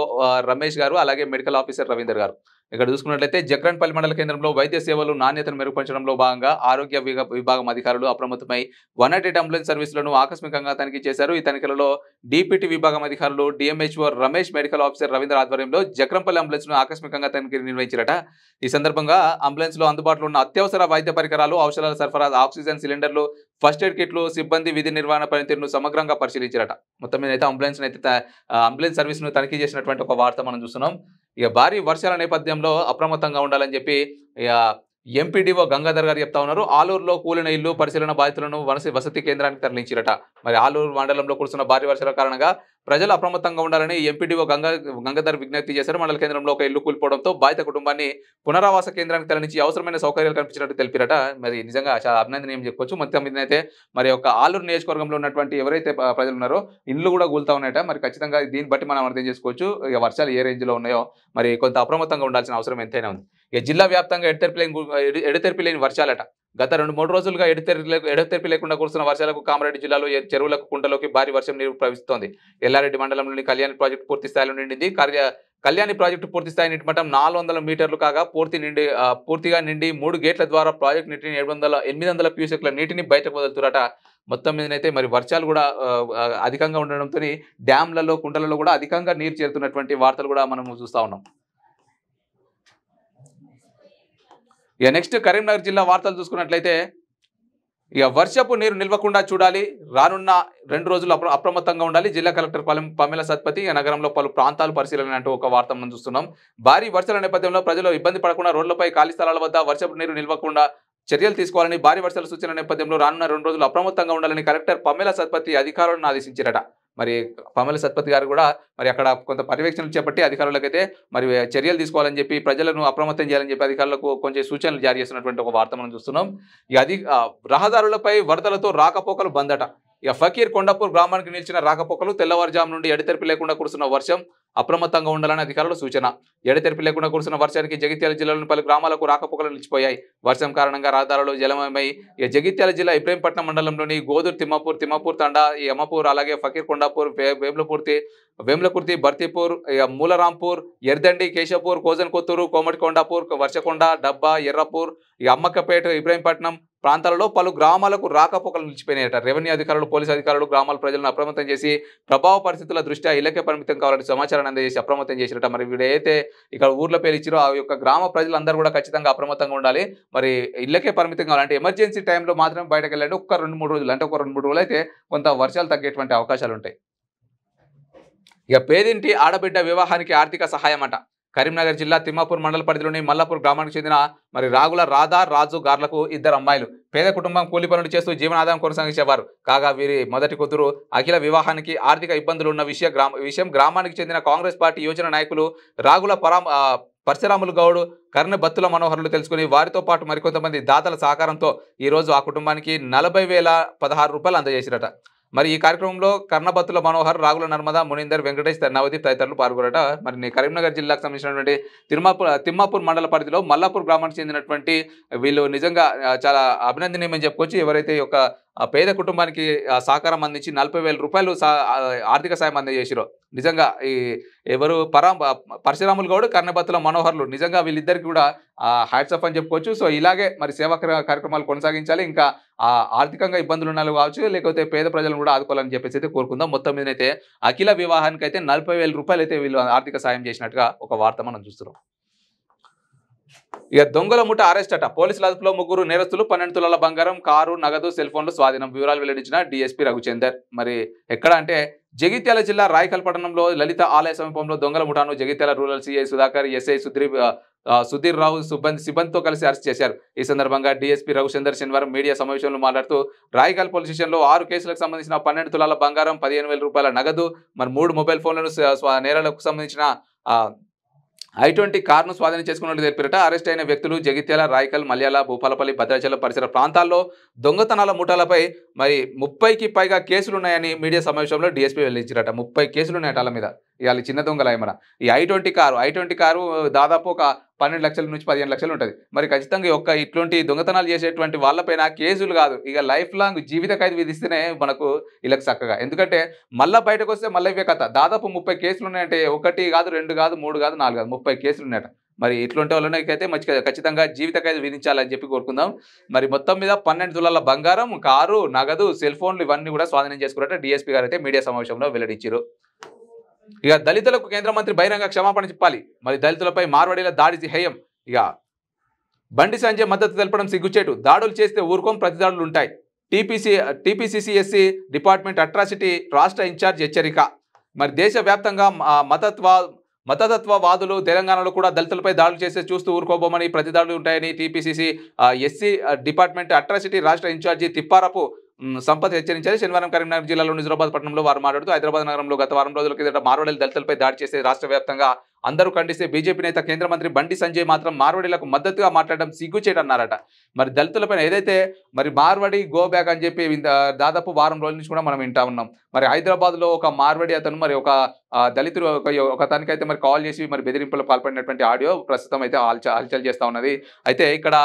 రమేష్ గారు అలాగే మెడికల్ ఆఫీసర్ రవీందర్ గారు. ఇక్కడ చూసుకున్నట్లయితే జక్రన్పల్లి మండల కేంద్రంలో వైద్య సేవలు నాణ్యతను మెరుగుపరచడంలో భాగంగా ఆరోగ్య విభాగం అధికారులు అప్రమత్తమై 108 అంబులెన్స్ సర్వీసులను ఆకస్మికంగా తనిఖీ చేశారు. ఈ తనిఖీలలో డిపిటి విభాగం అధికారులు DMHO Ramesh, medical officer Ravindra ఆధ్వర్యంలో జక్రంపల్లి అంబులెన్స్ ను ఆకస్మికంగా తనిఖీ నిర్వహించారట. ఈ సందర్భంగా అంబులెన్స్ లో అందుబాటులో ఉన్న అత్యవసర వైద్య పరికరాలు, ఔషధాల సరఫరా, ఆక్సిజన్ సిలిండర్లు, ఫస్ట్ ఎయిడ్ కిట్లు, సిబ్బంది విధి నిర్వహణ పనితీరును సమగ్రంగా పరిశీలించారట. మొత్తం మీద అయితే అంబులెన్స్ సర్వీస్ ను తనిఖీ చేసినటువంటి ఒక వార్త మనం చూస్తున్నాం. ఇక భారీ వర్షాల నేపథ్యంలో అప్రమత్తంగా ఉండాలని చెప్పి ఇక ఎంపీడీఓ గంగాధర్ గారు చెప్తా ఉన్నారు. ఆలూరులో కూలిన ఇల్లు పరిశీలన బాధితులను వసతి కేంద్రానికి తరలించారట. మరి ఆలూరు మండలంలో కురుస్తున్న భారీ వర్షాల కారణంగా ప్రజలు అప్రమత్తంగా ఉండాలని ఎంపీడీఓ గంగాధర్ విజ్ఞప్తి చేశారు. మండల కేంద్రంలో ఒక ఇల్లు కూలిపోవడంతో బాధిత కుటుంబాన్ని పునరావాస కేంద్రానికి తరలించి అవసరమైన సౌకర్యాలు కల్పించినట్టు తెలిపారట. మరి నిజంగా చాలా అభినందనీయం చెప్పుకోవచ్చు. మొత్తం మీద అయితే మరి ఒక ఆలూరు నియోజకవర్గంలో ఉన్నటువంటి ఎవరైతే ప్రజలు ఉన్నారో ఇల్లు కూడా కూలుతా ఉన్నాయట. మరి ఖచ్చితంగా దీన్ని బట్టి మనం అర్థం చేసుకోవచ్చు ఇక వర్షాలు ఏ రేంజ్ లో ఉన్నాయో మరి కొంత అప్రమత్తంగా ఉండాల్సిన అవసరం ఎంతైనా ఉంది. ఇక జిల్లా వ్యాప్తంగా ఎడతెరిపి లేని వర్షాలట. గత 2-3 రోజులుగా ఎడతెరిపి లేకుండా కురుస్తున్న వర్షాలకు కామారెడ్డి జిల్లాలో చెరువులకు, కుంటలోకి భారీ వర్షం నీరు ప్రవహిస్తోంది. ఎల్లారెడ్డి మండలంలోని కళ్యాణి ప్రాజెక్టు పూర్తి స్థాయిలో నిండింది. కళ్యాణి ప్రాజెక్టు పూర్తి స్థాయి నీటి మట్టం 400 మీటర్లు కాగా పూర్తిగా నిండి 3 గేట్ల ద్వారా ప్రాజెక్టు నీటిని 800 క్యూసెక్ల నీటిని బయటకు వదులుతురట. మొత్తం మీదనైతే మరి వర్షాలు కూడా అధికంగా ఉండడంతో డ్యాంలలో, కుంటలలో కూడా అధికంగా నీరు చేరుతున్నటువంటి వార్తలు కూడా మనం చూస్తా ఉన్నాం. ఇక నెక్స్ట్ కరీంనగర్ జిల్లా వార్తలు చూసుకున్నట్లయితే ఇక వర్షపు నీరు నిల్వకుండా చూడాలి, రానున్న 2 రోజులు అప్రమత్తంగా ఉండాలి. జిల్లా కలెక్టర్ పమేలా సత్పతి నగరంలో పలు ప్రాంతాలు పరిశీలన అంటూ ఒక వార్త మనం చూస్తున్నాం. భారీ వర్షాల నేపథ్యంలో ప్రజలు ఇబ్బంది పడకుండా రోడ్లపై, ఖాళీ స్థలాల వద్ద వర్షపు నీరు నిల్వకుండా చర్యలు తీసుకోవాలని, భారీ వర్షాల సూచన నేపథ్యంలో రానున్న 2 రోజులు అప్రమత్తంగా ఉండాలని కలెక్టర్ పమేలా సత్పతి అధికారులను ఆదేశించారట. మరి పమేలా సత్పతి గారు కూడా మరి అక్కడ కొంత పర్యవేక్షణలు చేపట్టి అధికారులకైతే మరి చర్యలు తీసుకోవాలని చెప్పి, ప్రజలను అప్రమత్తం చేయాలని చెప్పి అధికారులకు కొంచెం సూచనలు జారీ చేస్తున్నటువంటి ఒక వార్త మనం చూస్తున్నాం. ఇక రహదారులపై వరదలతో రాకపోకలు బందట. ఇక ఫకీర్ కొండాపూర్ గ్రామానికి నిలిచిన రాకపోకలు తెల్లవారుజాము నుండి ఎడతెరిపి లేకుండా కురుస్తున్న వర్షం, అప్రమత్తంగా ఉండాలని అధికారుల సూచన. ఎడతెరిపి లేకుండా కురుస్తున్న వర్షానికి జగిత్యాల జిల్లాలోని పలు గ్రామాలకు రాకపోకలు నిలిచిపోయాయి. వర్షం కారణంగా రహదారులు జలమయమై జగిత్యాల జిల్లా ఇబ్రహీంపట్నం మండలంలోని గోదూరు, తిమ్మాపూర్ తండా, యమపూర్, అలాగే ఫకీర్ కొండాపూర్, వేములకుర్తి, బర్తిపూర్, మూలరాంపూర్, ఎర్దండి, కేశపూర్, కోజన్ కొత్తూరు, కోమటికొండాపూర్, వర్షకొండ, డబ్బా, ఎర్రపూర్, అమ్మక్కపేట, ఇబ్రహీంపట్నం ప్రాంతాలలో పలు గ్రామాలకు రాకపోకలు నిలిచిపోయినాయట. రెవెన్యూ అధికారులు, పోలీసు అధికారులు గ్రామాల ప్రజలను అప్రమత్తం చేసి ప్రభావ పరిస్థితుల దృష్ట్యా ఇళ్లకే పరిమితం కావాలని సమాచారాన్ని అందజేసి అప్రమత్తం చేసినట్ట. మరి వీడైతే ఇక్కడ ఊర్ల పేరు ఇచ్చిరో ఆ యొక్క గ్రామ ప్రజలందరూ కూడా ఖచ్చితంగా అప్రమత్తంగా ఉండాలి. మరి ఇళ్లకే పరిమితం కావాలంటే ఎమర్జెన్సీ టైంలో మాత్రమే బయటకు వెళ్ళండి. ఒక 2-3 రోజులు అంటే ఒక 2-3 రోజులు అయితే కొంత వర్షాలు తగ్గేటువంటి అవకాశాలు ఉంటాయి. ఇక పేదింటి ఆడబిడ్డ వివాహానికి ఆర్థిక సహాయం అంట. కరీంనగర్ జిల్లా తిమ్మాపూర్ మండల పరిధిలోని మల్లాపూర్ గ్రామానికి చెందిన మరి రాగుల రాధా, రాజు గార్లకు 2 అమ్మాయిలు. పేద కుటుంబం కూలి పనులు చేస్తూ జీవనాధారం కొనసాగించేవారు కాగా వీరి మొదటి కూతురు అఖిల వివాహానికి ఆర్థిక ఇబ్బందులు ఉన్న విషయం గ్రామానికి చెందిన కాంగ్రెస్ పార్టీ యోజన నాయకులు రాగుల పరశురాములు గౌడ్, కర్ణబత్తుల మనోహరులు తెలుసుకుని వారితో పాటు మరికొంతమంది దాతల సహకారంతో ఈ రోజు ఆ కుటుంబానికి 40,016 రూపాయలు అందజేసిరట. మరి ఈ కార్యక్రమంలో కర్ణబత్తుల మనోహర్, రాగుల నర్మద, మునీందర్, వెంకటేష్, నవదీప్ తదితరులు పాల్గొనట. మరి కరీంనగర్ జిల్లాకు సంబంధించినటువంటి తిమ్మాపూర్ మండల పరిధిలో మల్లాపూర్ గ్రామానికి చెందినటువంటి వీళ్ళు నిజంగా చాలా అభినందనీయమని చెప్పుకోవచ్చు. ఎవరైతే ఈ యొక్క పేద కుటుంబానికి సహకారం అందించి 40,000 రూపాయలు ఆర్థిక సాయం అందజేసిరో నిజంగా ఎవరు పరశురాములు గౌడ్, కర్ణబత్తుల మనోహర్లు నిజంగా వీళ్ళిద్దరికి కూడా హ్యాట్స్ ఆఫ్ అని చెప్పుకోవచ్చు. సో ఇలాగే మరి సేవా కార్యక్రమాలు కొనసాగించాలి. ఇంకా ఆర్థికంగా ఇబ్బందులు ఉన్న కావచ్చు, లేకపోతే పేద ప్రజలను కూడా ఆదుకోవాలని చెప్పేసి అయితే కోరుకుందాం. మొత్తం మీదనైతే అఖిల వివాహానికి అయితే 40,000 రూపాయలు అయితే వీళ్ళు ఆర్థిక సాయం చేసినట్టుగా ఒక వార్త మనం చూస్తున్నాం. ఇక దొంగల ముఠ అరెస్ట్ అట. పోలీసుల అదుపులో 3 నేరస్తులు, 12 తులాల బంగారం, కారు, నగదు, సెల్ ఫోన్లు స్వాధీనం. వివరాలు వెల్లడించిన డీఎస్పీ రఘుచందర్. మరి ఎక్కడ అంటే జగిత్యాల జిల్లా రాయకల్ పట్టణంలో లలిత ఆలయ సమీపంలో దొంగల ముఠాను Jagtial rural CI Sudhakar, SI Sudheer Rao సిబ్బందితో కలిసి అరెస్ట్ చేశారు. ఈ సందర్భంగా డీఎస్పీ రఘుచందర్ శనివారం మీడియా సమావేశంలో మాట్లాడుతూ రాయకల్ పోలీస్ స్టేషన్లో 6 కేసులకు సంబంధించిన 12 తులాల బంగారం, 15,000 రూపాయల నగదు, మరి 3 మొబైల్ ఫోన్లను నేరాలకు సంబంధించిన I-20 కారును స్వాధీనం చేసుకున్నట్లు తెలిపారట. అరెస్ట్ అయిన వ్యక్తులు జగిత్యాల, రాయకల్, మల్యాల, భూపాలపల్లి, భద్రాచలం పరిసర ప్రాంతాల్లో దొంగతనాల ముఠాలపై మరి 30కి పైగా కేసులున్నాయని మీడియా సమావేశంలో డీఎస్పీ వెల్లడించారట. 30 కేసులున్నాయట వాళ్ళ మీద. ఇవాళ చిన్న దొంగలయమన. ఈ I-20 కారు దాదాపు ఒక 12 లక్షల నుంచి 15 లక్షలు ఉంటుంది. మరి ఖచ్చితంగా ఇట్లాంటి దొంగతనాలు చేసేటువంటి వాళ్ళపైన కేసులు కాదు, ఇక లైఫ్ లాంగ్ జీవిత ఖైదు విధిస్తేనే మనకు ఇళ్ళకి చక్కగా. ఎందుకంటే మళ్ళీ బయటకు వస్తే మళ్ళీ ఇవే కథ. దాదాపు 30 కేసులు ఉన్నాయంటే 1 కాదు, 2 కాదు, 3 కాదు, 4 కాదు, 30 కేసులు ఉన్నాయట. మరి ఇట్లాంటి వాళ్ళకైతే ఖచ్చితంగా జీవిత ఖైదు విధించాలని చెప్పి కోరుకుందాం. మరి మొత్తం మీద 12 తులాల బంగారం, కారు, నగదు, సెల్ ఫోన్లు ఇవన్నీ కూడా స్వాధీనం చేసుకున్నట్టు డీఎస్పీ గారు అయితే మీడియా సమావేశంలో వెల్లడించారు. ఇక దళితులకు కేంద్ర మంత్రి బహిరంగ క్షమాపణ చెప్పాలి. మరి దళితులపై మార్వాడీల దాడి హేయం. ఇక బండి సంజయ్ మద్దతు తెలపడం సిగ్గుచేటు. దాడులు చేస్తే ఊరుకోం, ప్రతిదాడులు ఉంటాయి. టీపీసీసీ డిపార్ట్మెంట్ అట్రాసిటీ రాష్ట్ర ఇన్ఛార్జ్ హెచ్చరిక. మరి దేశవ్యాప్తంగా మతతత్వవాదులు తెలంగాణలో కూడా దళితులపై దాడులు చేస్తే చూస్తూ ఊరుకోబోమని, ప్రతిదాడులు ఉంటాయని టీపీసీసీ ఎస్సీ డిపార్ట్మెంట్ అట్రాసిటీ రాష్ట్ర ఇన్ఛార్జి తిప్పారపు సంపత్ హెచ్చరించారు. శనివారం కరీంనగర్ జిల్లాలోని హుజురాబాద్ పట్టణంలో వారు మాట్లాడుతూ హైదరాబాద్ నగరంలో గత వారం రోజుల కిందట మార్వాడీల దళితులపై దాడి చేసే రాష్ట్ర వ్యాప్తంగా అందరూ ఖండిస్తే బీజేపీ నేత కేంద్ర మంత్రి బండి సంజయ్ మాత్రం మార్వాడీలకు మద్దతుగా మాట్లాడడం సిగ్గుచేటన్నారట. మరి దళితులపైన ఏదైతే మరి మార్వాడి గో బ్యాక్ అని చెప్పి దాదాపు వారం రోజుల నుంచి కూడా మనం వింటా ఉన్నాం. మరి హైదరాబాద్లో ఒక మార్వాడి అతను మరి ఒక దళితులు ఒక తనకైతే మరి కాల్ చేసి మరి బెదిరింపులకు పాల్పడినటువంటి ఆడియో ప్రస్తుతం అయితే హల్చల్ చేస్తూ ఉన్నది. అయితే ఇక్కడ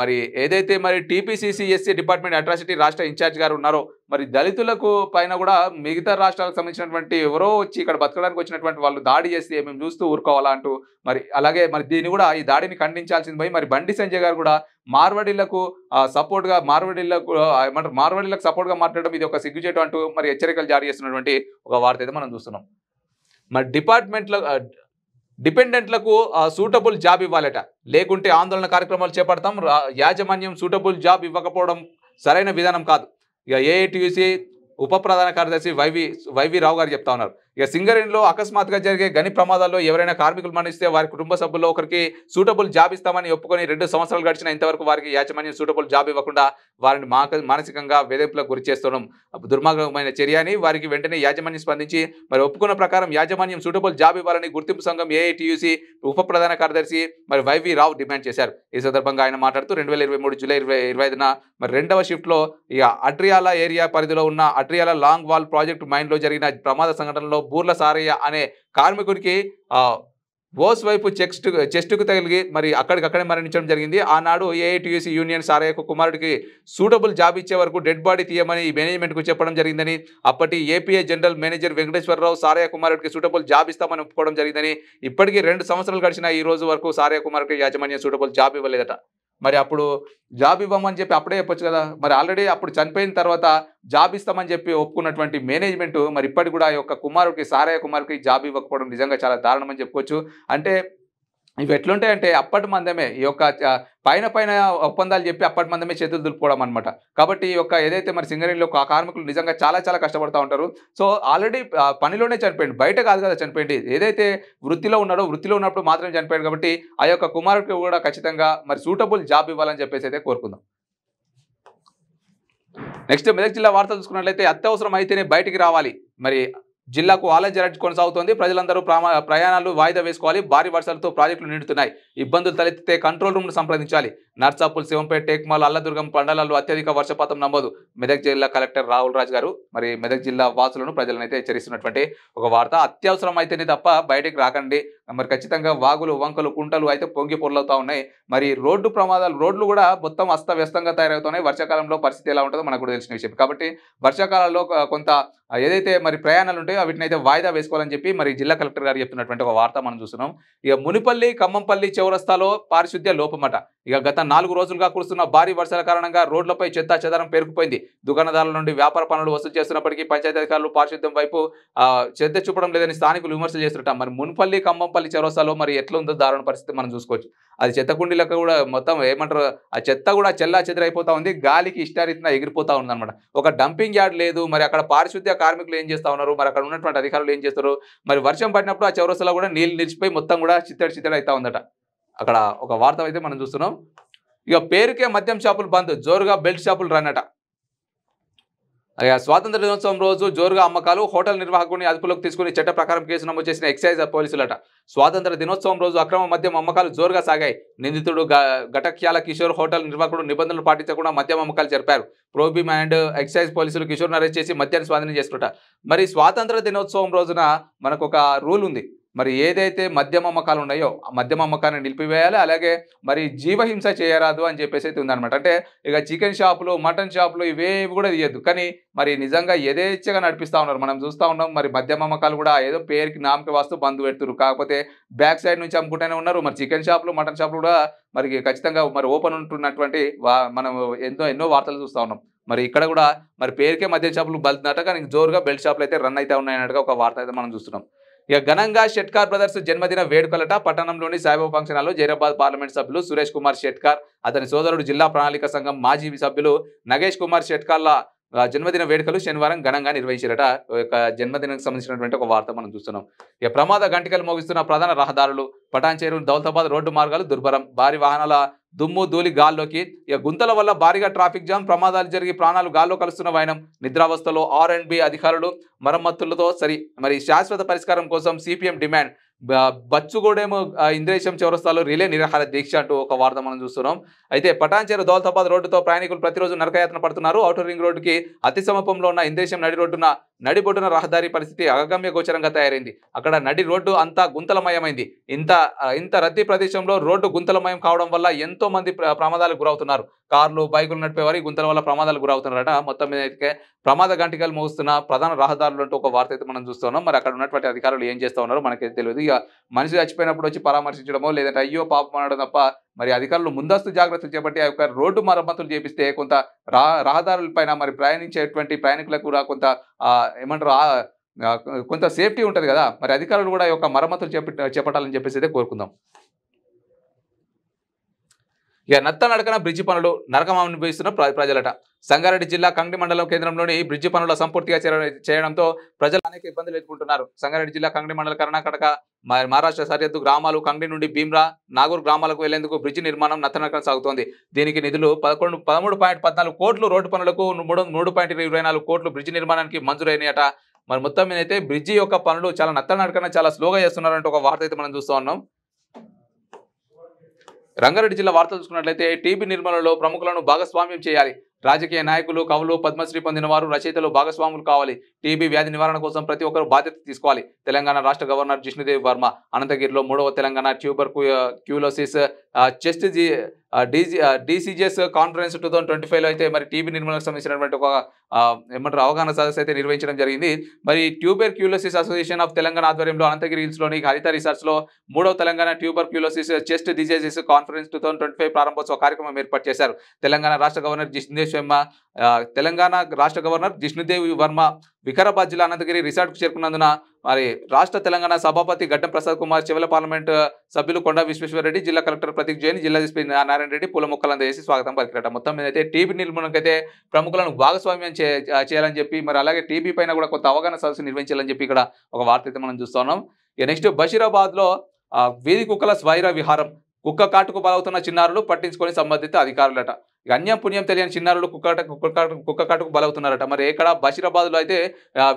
మరి ఏదైతే మరి టీపీసీసీ ఎస్సీ డిపార్ట్మెంట్ అట్రాసిటీ రాష్ట్ర ఇన్ఛార్జ్ గారు ఉన్నారో మరి దళితులకు పైన కూడా మిగతా రాష్ట్రాలకు సంబంధించినటువంటి ఎవరో వచ్చి ఇక్కడ బతకడానికి వచ్చినటువంటి వాళ్ళు దాడి చేస్తే మేము చూస్తూ ఊరుకోవాలా అంటూ మరి అలాగే మరి దీన్ని కూడా ఈ దాడిని ఖండించాల్సింది పోయి మరి బండి సంజయ్ గారు కూడా మార్వాడీలకు సపోర్ట్గా మార్వాడీలకు సపోర్ట్గా మాట్లాడడం ఇది ఒక సిగ్గుచేటు అంటూ మరి హెచ్చరికలు జారీ చేస్తున్నటువంటి ఒక వార్త అయితే మనం చూస్తున్నాం. మరి డిపెండెంట్లకు సూటబుల్ జాబ్ ఇవ్వాలట, లేకుంటే ఆందోళన కార్యక్రమాలు చేపడతాం. యాజమాన్యం సూటబుల్ జాబ్ ఇవ్వకపోవడం సరైన విధానం కాదు. ఇక ఏఐటీయూసీ ఉప ప్రధాన కార్యదర్శి వైవి రావు గారు చెప్తా ఉన్నారు. ఇక సింగరేణిలో అకస్మాత్తుగా జరిగే గని ప్రమాదాల్లో ఎవరైనా కార్మికులు మరణిస్తే వారి కుటుంబ సభ్యుల్లో ఒకరికి సూటబుల్ జాబ్ ఇస్తామని ఒప్పుకొని 2 సంవత్సరాలు గడిచిన ఇంతవరకు వారికి యాజమాన్యం సూటబుల్ జాబ్ ఇవ్వకుండా వారిని మానసికంగా వేధింపులకు గురి చేస్తడం దుర్మార్గమైన చర్య అని వారికి వెంటనే యాజమాన్యం స్పందించి మరి ఒప్పుకున్న ప్రకారం యాజమాన్యం సూటబుల్ జాబ్ ఇవ్వాలని గుర్తింపు సంఘం ఏఐటీయూసీ ఉప ప్రధాన కార్యదర్శి మరి వైవి రావు డిమాండ్ చేశారు. ఈ సందర్భంగా ఆయన మాట్లాడుతూ 2023 జూలై 25న మరి 2వ షిఫ్ట్లో ఇక అట్రియాల ఏరియా పరిధిలో ఉన్న అట్రియాల లాంగ్ వాల్ ప్రాజెక్టు మైన్లో జరిగిన ప్రమాద సంఘటనలో బూర్ల సారయ్య అనే కార్మికుడికి ఓస్ వైపు చెస్టుకు తగిలి మరి అక్కడికక్కడే మరణించడం జరిగింది. ఆనాడు ఏఐటీయూసీ యూనియన్ సారయ్యకు కుమారుడికి సూటబుల్ జాబ్ ఇచ్చే వరకు డెడ్ బాడీ తీయమని మేనేజ్మెంట్కు చెప్పడం జరిగిందని, అప్పటి APA general manager Venkateswararao Sarayya కుమారుడికి సూటబుల్ జాబ్ ఇస్తామని ఒప్పుకోవడం జరిగిందని, ఇప్పటికీ 2 సంవత్సరాలు గడిచిన ఈ రోజు వరకు సారయ్య కుమారుడికి యాజమాన్యం సూటబుల్ జాబ్ ఇవ్వలేదట. మరి అప్పుడు జాబ్ ఇవ్వమని చెప్పి అప్పుడే చెప్పొచ్చు కదా. మరి ఆల్రెడీ అప్పుడు చనిపోయిన తర్వాత జాబ్ ఇస్తామని చెప్పి ఒప్పుకున్నటువంటి మేనేజ్మెంట్ మరి ఇప్పటికి కూడా ఈ యొక్క సారయ్య కుమారుడికి జాబ్ ఇవ్వకపోవడం నిజంగా చాలా దారుణం అని చెప్పుకోవచ్చు. అంటే ఇవి ఎట్లుంటాయంటే అప్పటి మందమే ఈ యొక్క పైన ఒప్పందాలు చెప్పి అప్పటి మందమే చేతులు దులుపుకోవడం అనమాట. కాబట్టి ఈ యొక్క ఏదైతే మరి సింగరేణిలో కార్మికులు నిజంగా చాలా కష్టపడుతూ ఉంటారు. సో ఆల్రెడీ పనిలోనే చనిపోయింది, బయట కాదు కదా చనిపోయింది. ఏదైతే వృత్తిలో ఉన్నాడో వృత్తిలో ఉన్నప్పుడు మాత్రమే చనిపోయాడు. కాబట్టి ఆ యొక్క కుమారుడికి కూడా ఖచ్చితంగా మరి సూటబుల్ జాబ్ ఇవ్వాలని చెప్పేసి అయితే కోరుకుందాం. నెక్స్ట్ మెదక్ జిల్లా వార్త చూసుకున్నట్లయితే అత్యవసరం అయితేనే బయటికి రావాలి. మరి జిల్లాకు ఆరెంజ్ అలర్ట్ కొనసాగుతోంది. ప్రజలందరూ ప్రయాణాలు వాయిదా వేసుకోవాలి. భారీ వర్షాలతో ప్రాజెక్టులు నిండుతున్నాయి. ఇబ్బందులు తలెత్తితే కంట్రోల్ రూమ్ను సంప్రదించాలి. నర్సాపూర్, శివంపేట, టేక్మాల్, అల్లదుర్గం మండలాల్లో అత్యధిక వర్షపాతం నమోదు. మెదక్ జిల్లా కలెక్టర్ రాహుల్ రాజ్ గారు మరి మెదక్ జిల్లా వాసులను ప్రజలను అయితే హెచ్చరిస్తున్నటువంటి ఒక వార్త. అత్యవసరం అయితేనే తప్ప బయటికి రాకండి. మరి ఖచ్చితంగా వాగులు, వంకలు, కుంటలు అయితే పొంగి పొర్లవుతా ఉన్నాయి. మరి రోడ్లు కూడా మొత్తం అస్తవ్యస్తంగా తయారవుతున్నాయి. వర్షాకాలంలో పరిస్థితి ఎలా ఉంటుందో మనకు కూడా తెలిసిన విషయం. కాబట్టి వర్షాకాలంలో కొంత ఏదైతే మరి ప్రయాణాలు ఉంటాయో వీటిని అయితే వాయిదా వేసుకోవాలని చెప్పి మరి జిల్లా కలెక్టర్ గారు చెప్తున్నటువంటి ఒక వార్త మనం చూస్తున్నాం. ఇక మునిపల్లి, ఖమ్మంపల్లి చౌరస్తాలో పారిశుద్ధ్య లోపమట. ఇక గత 4 రోజులుగా కురుస్తున్న భారీ వర్షాల కారణంగా రోడ్లపై చెత్తా చెదారం పేరుకుపోయింది. దుకాణదారుల నుండి వ్యాపార పనులు వసూలు చేస్తున్నప్పటికీ పంచాయతీ అధికారులు పారిశుద్ధ్యం వైపు శ్రద్ధ చూపడం లేదని స్థానికులు విమర్శలు చేస్తుంటాం. మరి మునిపల్లి, ఖమ్మంపల్లి చౌరస్తాలో మరి ఎట్లా ఉందో దారుణ పరిస్థితి మనం చూసుకోవచ్చు. అది చెత్త కుండీలకు కూడా మొత్తం ఏమంటారు ఆ చెత్త కూడా చెల్లా చెదిరైపోతా ఉంది. గాలికి ఇష్టారీతిన ఎగిరిపోతా ఉంది అనమాట. ఒక డంపింగ్ యార్డ్ లేదు. మరి అక్కడ పారిశుద్ధ్య కార్మికులు ఏం చేస్తా ఉన్నారు, మరి అక్కడ ఉన్నటువంటి అధికారులు ఏం చేస్తారు. మరి వర్షం పడినప్పుడు ఆ చౌరస్తాలో కూడా నీళ్ళు నిలిచిపోయి మొత్తం కూడా చిత్తడి అవుతా ఉందట. అక్కడ ఒక వార్త అయితే మనం చూస్తున్నాం. ఇక పేరుకే మద్యం షాపులు బంద్, జోరుగా బెల్ట్ షాపులు రన్ అట. స్వాతంత్ర దినోత్సవం రోజు జోరుగా అమ్మకాలు, హోటల్ నిర్వాహకుని అదుపులోకి తీసుకుని చట్ట ప్రకారం కేసు నమోదు చేసిన ఎక్సైజ్ పోలీసులట. స్వాతంత్ర దినోత్సవం రోజు అక్రమ మద్యం అమ్మకాలు జోరుగా సాగాయి. నిందితుడు ఘటక్యాల కిషోర్ హోటల్ నిర్వాహకుడు నిబంధనలు పాటించకుండా మద్యం అమ్మకాలు జరిపారు. ప్రోబీమ్ అండ్ ఎక్సైజ్ పోలీసులు కిషోర్ను అరెస్ట్ చేసి మద్యాన్ని స్వాధీనం చేసుకుంటారు. మరి స్వాతంత్ర దినోత్సవం రోజున మనకు ఒక రూల్ ఉంది. మరి ఏదైతే మద్యం అమ్మకాలు ఉన్నాయో ఆ మద్యం అమ్మకాన్ని నిలిపివేయాలి. అలాగే మరి జీవహింస చేయరాదు అని చెప్పేసి అయితే ఉందన్నమాట. అంటే ఇక చికెన్ షాపులు, మటన్ షాపులు ఇవేవి కూడా తీయొద్దు. కానీ మరి నిజంగా యథేచ్ఛగా నడిపిస్తా ఉన్నారు. మనం చూస్తా ఉన్నాం. మరి మద్యం అమ్మకాలు కూడా ఏదో పేరుకి నామకి వాస్తు బంద్ పెడుతున్నారు. కాకపోతే బ్యాక్ సైడ్ నుంచి అమ్ముకుంటూనే ఉన్నారు. మరి చికెన్ షాపులు, మటన్ షాపులు కూడా మరి ఖచ్చితంగా మరి ఓపెన్ ఉంటున్నటువంటి మనం ఎన్నో వార్తలు చూస్తా ఉన్నాం. మరి ఇక్కడ కూడా మరి పేరుకే మద్యం షాపులు బలుతున్నట్టు కానీ జోరుగా బెల్ట్ షాపులు అయితే రన్ అయితే ఉన్నాయన్నట్టుగా ఒక వార్త అయితే మనం చూస్తున్నాం. ఇక ఘనంగా షెట్కార్ బ్రదర్స్ జన్మదిన వేడుకలట. పట్టణంలోని సాయిబాబా ఫంక్షన్ హాల్లో జైరాబాద్ పార్లమెంట్ సభ్యులు సురేష్ కుమార్ షెట్కార్, అతని సోదరుడు జిల్లా ప్రణాళిక సంఘం మాజీ సభ్యులు నగేష్ కుమార్ షెట్కార్ల జన్మదిన వేడుకలు శనివారం ఘనంగా నిర్వహించారట. ఒక జన్మదినానికి సంబంధించినటువంటి ఒక వార్త మనం చూస్తున్నాం. ఇక ప్రమాద గంటికలు మోగిస్తున్న ప్రధాన రహదారులు. పటాన్చేరు దౌలతాబాద్ రోడ్డు మార్గాలు దుర్భరం. భారీ వాహనాల దుమ్ము ధూళి గాల్లోకి. ఇక గుంతల వల్ల భారీగా ట్రాఫిక్ జామ్, ప్రమాదాలు జరిగి ప్రాణాలు గాల్లో కలుస్తున్న వైనం. నిద్రావస్థలో R&B అధికారులు మరమ్మతులతో మరి శాశ్వత పరిష్కారం కోసం CPM డిమాండ్. బచ్చుగూడెం ఇంద్రేశం చౌరస్తాలో రిలే నిరాహార దీక్ష అంటూ ఒక వార్త మనం చూస్తున్నాం. అయితే పటాన్చేరు దౌలతాబాద్ రోడ్డుతో ప్రయాణికులు ప్రతిరోజు నరకయాత్ర పడుతున్నారు. ఔటర్ రింగ్ రోడ్డుకి అతి సమీపంలో ఉన్న ఇంద్రేశం నడిబొడ్డున రహదారి పరిస్థితి అగమ్య గోచరంగా తయారైంది. అక్కడ నడి రోడ్డు అంతా గుంతలమయమైంది. ఇంత రద్దీ ప్రదేశంలో రోడ్డు గుంతలమయం కావడం వల్ల ఎంతో మంది ప్రమాదాలకు గురవుతున్నారు. కార్లు, బైకులు నడిపే వారి గుంతల వల్ల ప్రమాదాలకు గురవుతున్నారట. మొత్తం మీద అయితే ప్రమాద గంటికలు మోస్తున్న ప్రధాన రహదారులు అంటూ ఒక వార్త అయితే మనం చూస్తున్నాం. మరి అక్కడ ఉన్నటువంటి అధికారులు ఏం చేస్తా ఉన్నారో మనకైతే తెలియదు. ఇక మనిషి చచ్చిపోయినప్పుడు వచ్చి పరామర్శించడమో లేదంటే అయ్యో పాపం అనడం తప్ప మరి అధికారులు ముందస్తు జాగ్రత్తలు చేపట్టి ఆ యొక్క రోడ్డు మరమ్మతులు చేపిస్తే కొంత రహదారులపైన మరి ప్రయాణించేటువంటి ప్రయాణికులకు కూడా కొంత ఏమంటారు కొంత సేఫ్టీ ఉంటుంది కదా. మరి అధికారులు కూడా ఈ యొక్క మరమ్మతులు చేపట్టాలని చెప్పేసి అయితే కోరుకుందాం. ఇక నత్త నడకన బ్రిడ్జి పనులు నరకం అనుభవిస్తున్న ప్రజలట. సంగారెడ్డి జిల్లా కంగ్డి మండలం కేంద్రంలోని బ్రిడ్జి పనుల సంపూర్తిగా చేయడంతో ప్రజలు అనేక ఇబ్బందులు ఎదుర్కొంటున్నారు. సంగారెడ్డి జిల్లా కంగ్డి మండల కర్ణాటక మహారాష్ట్ర సరిహద్దు గ్రామాలు కంగ్డి నుండి భీమ్రా, నాగూర్ గ్రామాలకు వెళ్లేందుకు బ్రిడ్జి నిర్మాణం నత్తనడకన సాగుతోంది. దీనికి నిధులు 13.14 కోట్లు, రోడ్డు పనులకు 3.24 కోట్లు బ్రిడ్జి నిర్మాణానికి మంజూరైనయట. మరి మొత్తం మీద అయితే బ్రిడ్జి యొక్క పనులు చాలా నత్తనడకన చాలా స్లోగా చేస్తున్నారంటే ఒక వార్త అయితే మనం చూస్తూ ఉన్నాం. రంగారెడ్డి జిల్లా వార్తలు చూసుకున్నట్లయితే టీబీ నిర్మూలనలో ప్రముఖులను భాగస్వామ్యం చేయాలి. రాజకీయ నాయకులు, కవులు, పద్మశ్రీ పొందిన వారు, రచయితలు భాగస్వాములు కావాలి. టీబీ వ్యాధి నివారణ కోసం ప్రతి ఒక్కరు బాధ్యత తీసుకోవాలి. తెలంగాణ రాష్ట్ర గవర్నర్ జిష్ణుదేవి వర్మ అనంతగిరిలో 3వ Telangana tuberculosis chest DCGS conference 2025లో అయితే మరి టీబీ నిర్మూలనకు సంబంధించినటువంటి ఒక ఏమంటారు అవగాహన సదస్సు అయితే నిర్వహించడం జరిగింది. మరి tuberculosis association of Telangana ఆధ్వర్యంలో అనంతగిరి హిల్స్లోని హరిత రిసార్ట్స్లో 3వ Telangana tuberculosis chest diseases conference 2025 ప్రారంభోత్సవ కార్యక్రమం ఏర్పాటు చేశారు. తెలంగాణ రాష్ట్ర గవర్నర్ జిష్ణుదేవి వర్మ వికారాబాద్ జిల్లా అనంతగిరి రిసార్ట్కు చేరుకున్నందున మరి రాష్ట్ర తెలంగాణ సభాపతి గడ్డం ప్రసాద్ కుమార్, చెవెల పార్లమెంట్ సభ్యులు కొండా విశ్వేశ్వరరెడ్డి, జిల్లా కలెక్టర్ ప్రతీక్ జైన్, జిల్లా ఎస్పీ నారాయణ రెడ్డి పూల మొక్కలంతా వేసి స్వాగతం పలికిరట. మొత్తం మీద అయితే టీబీ నిర్మూలనకైతే ప్రముఖులను భాగస్వామ్యం చేయాలని చెప్పి మరి అలాగే టీబీ పైన కూడా కొంత అవగాహన సదస్సు నిర్వహించాలని చెప్పి ఇక్కడ ఒక వార్త అయితే మనం చూస్తున్నాం. నెక్స్ట్ బషీరాబాద్లో వీధి కుక్కల స్వైర విహారం. కుక్క కాటుకు బలవుతున్న చిన్నారులు పట్టించుకొని సంబంధిత అధికారులట. ఇక అన్యం పుణ్యం తెలియని చిన్నారులు కుక్క కాటుకు బలవుతున్నారట. మరి ఇక్కడ బషీరాబాద్లో అయితే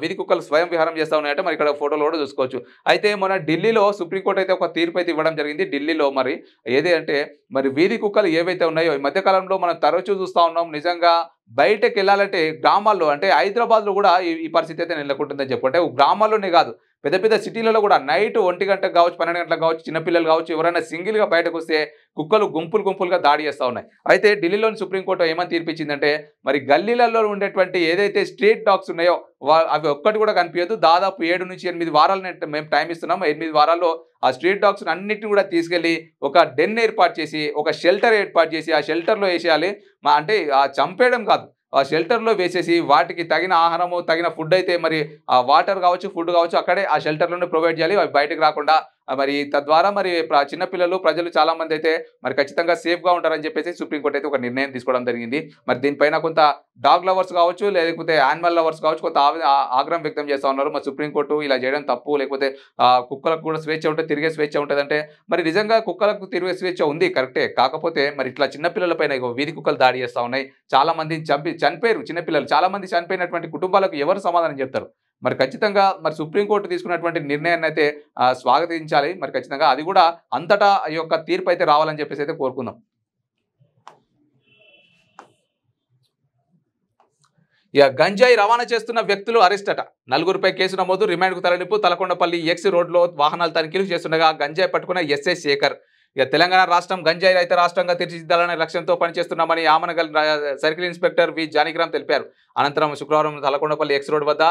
వీధి కుక్కలు స్వయం విహారం చేస్తూ ఉన్నాయట. మరి ఇక్కడ ఫోటోలు కూడా చూసుకోవచ్చు. అయితే మొన్న ఢిల్లీలో సుప్రీంకోర్టు అయితే ఒక తీర్పు అయితే ఇవ్వడం జరిగింది. ఢిల్లీలో మరి ఏది అంటే మరి వీధి కుక్కలు ఏవైతే ఉన్నాయో ఈ మధ్యకాలంలో మనం తరచూ చూస్తూ ఉన్నాం. నిజంగా బయటకు వెళ్ళాలంటే గ్రామాల్లో అంటే హైదరాబాద్లో కూడా ఈ పరిస్థితి అయితే నెలకొంటుందని చెప్పంటే గ్రామాల్లోనే కాదు పెద్ద పెద్ద సిటీలలో కూడా నైట్ 1 గంటకు కావచ్చు, 12 గంటలకు కావచ్చు, చిన్నపిల్లలు కావచ్చు, ఎవరైనా సింగిల్గా బయటకు వస్తే కుక్కలు గుంపులుగా దాడి చేస్తూ ఉన్నాయి. అయితే ఢిల్లీలోని సుప్రీంకోర్టు ఏమని తీర్పిచ్చిందంటే మరి గల్లీలలో ఉండేటువంటి ఏదైతే స్ట్రీట్ డాగ్స్ ఉన్నాయో అవి ఒక్కటి కూడా కనిపించదు. దాదాపు 7 నుంచి 8 వారాలు మేము టైం ఇస్తున్నాం. 8 వారాల్లో ఆ స్ట్రీట్ డాగ్స్ అన్నిటిని కూడా తీసుకెళ్లి ఒక డెన్ ఏర్పాటు చేసి ఒక షెల్టర్ ఏర్పాటు చేసి ఆ షెల్టర్లో వేసేయాలి. అంటే చంపేయడం కాదు, ఆ షెల్టర్లో వేసేసి వాటికి తగిన ఆహారము, తగిన ఫుడ్ అయితే మరి వాటర్ కావచ్చు, ఫుడ్ కావచ్చు అక్కడే ఆ షెల్టర్లోనే ప్రొవైడ్ చేయాలి. అవి బయటకు రాకుండా మరి తద్వారా మరి చిన్నపిల్లలు, ప్రజలు చాలా మంది అయితే మరి ఖచ్చితంగా సేఫ్గా ఉంటారని చెప్పేసి సుప్రీంకోర్టు అయితే ఒక నిర్ణయం తీసుకోవడం జరిగింది. మరి దీనిపైన కొంత డాగ్ లవర్స్ కావచ్చు, లేకపోతే యానిమల్ లవర్స్ కావచ్చు కొంత ఆగ్రహం వ్యక్తం చేస్తూ ఉన్నారు. మరి సుప్రీంకోర్టు ఇలా చేయడం తప్పు, లేకపోతే కుక్కలకు కూడా స్వేచ్ఛ ఉంటుంది, తిరిగే స్వేచ్ఛ ఉంటుంది అంటే మరి నిజంగా కుక్కలకు తిరిగే స్వేచ్ఛ ఉంది కరెక్టే. కాకపోతే మరి ఇట్లా చిన్నపిల్లల పైన వీధి కుక్కలు దాడి చేస్తూ ఉన్నాయి. చాలా మంది చనిపోయారు చిన్నపిల్లలు. చాలా మంది చనిపోయినటువంటి కుటుంబాలకు ఎవరు సమాధానం చెప్తారు? మరి ఖచ్చితంగా మరి సుప్రీంకోర్టు తీసుకున్నటువంటి నిర్ణయాన్ని అయితే స్వాగతించాలి. మరి ఖచ్చితంగా అది కూడా అంతటా ఈ యొక్క తీర్పు అయితే రావాలని చెప్పేసి అయితే కోరుకుందాం. ఇక గంజాయి రవాణా చేస్తున్న వ్యక్తులు అరెస్ట్ అట. నలుగురిపై కేసు నమోదు, రిమాండ్కు తరలింపు. తలకొండపల్లి ఎక్స్ రోడ్లో వాహనాలు తనిఖీలు చేస్తుండగా గంజాయి పట్టుకున్న ఎస్ఐ శేఖర్. ఇక తెలంగాణ రాష్ట్రం గంజాయి రహిత రాష్ట్రంగా తీర్చిదిద్దాలనే లక్ష్యంతో పనిచేస్తున్నామని Amangal circle inspector V Janakiram తెలిపారు. అనంతరం శుక్రవారం తలకొండపల్లి ఎక్స్ రోడ్ వద్ద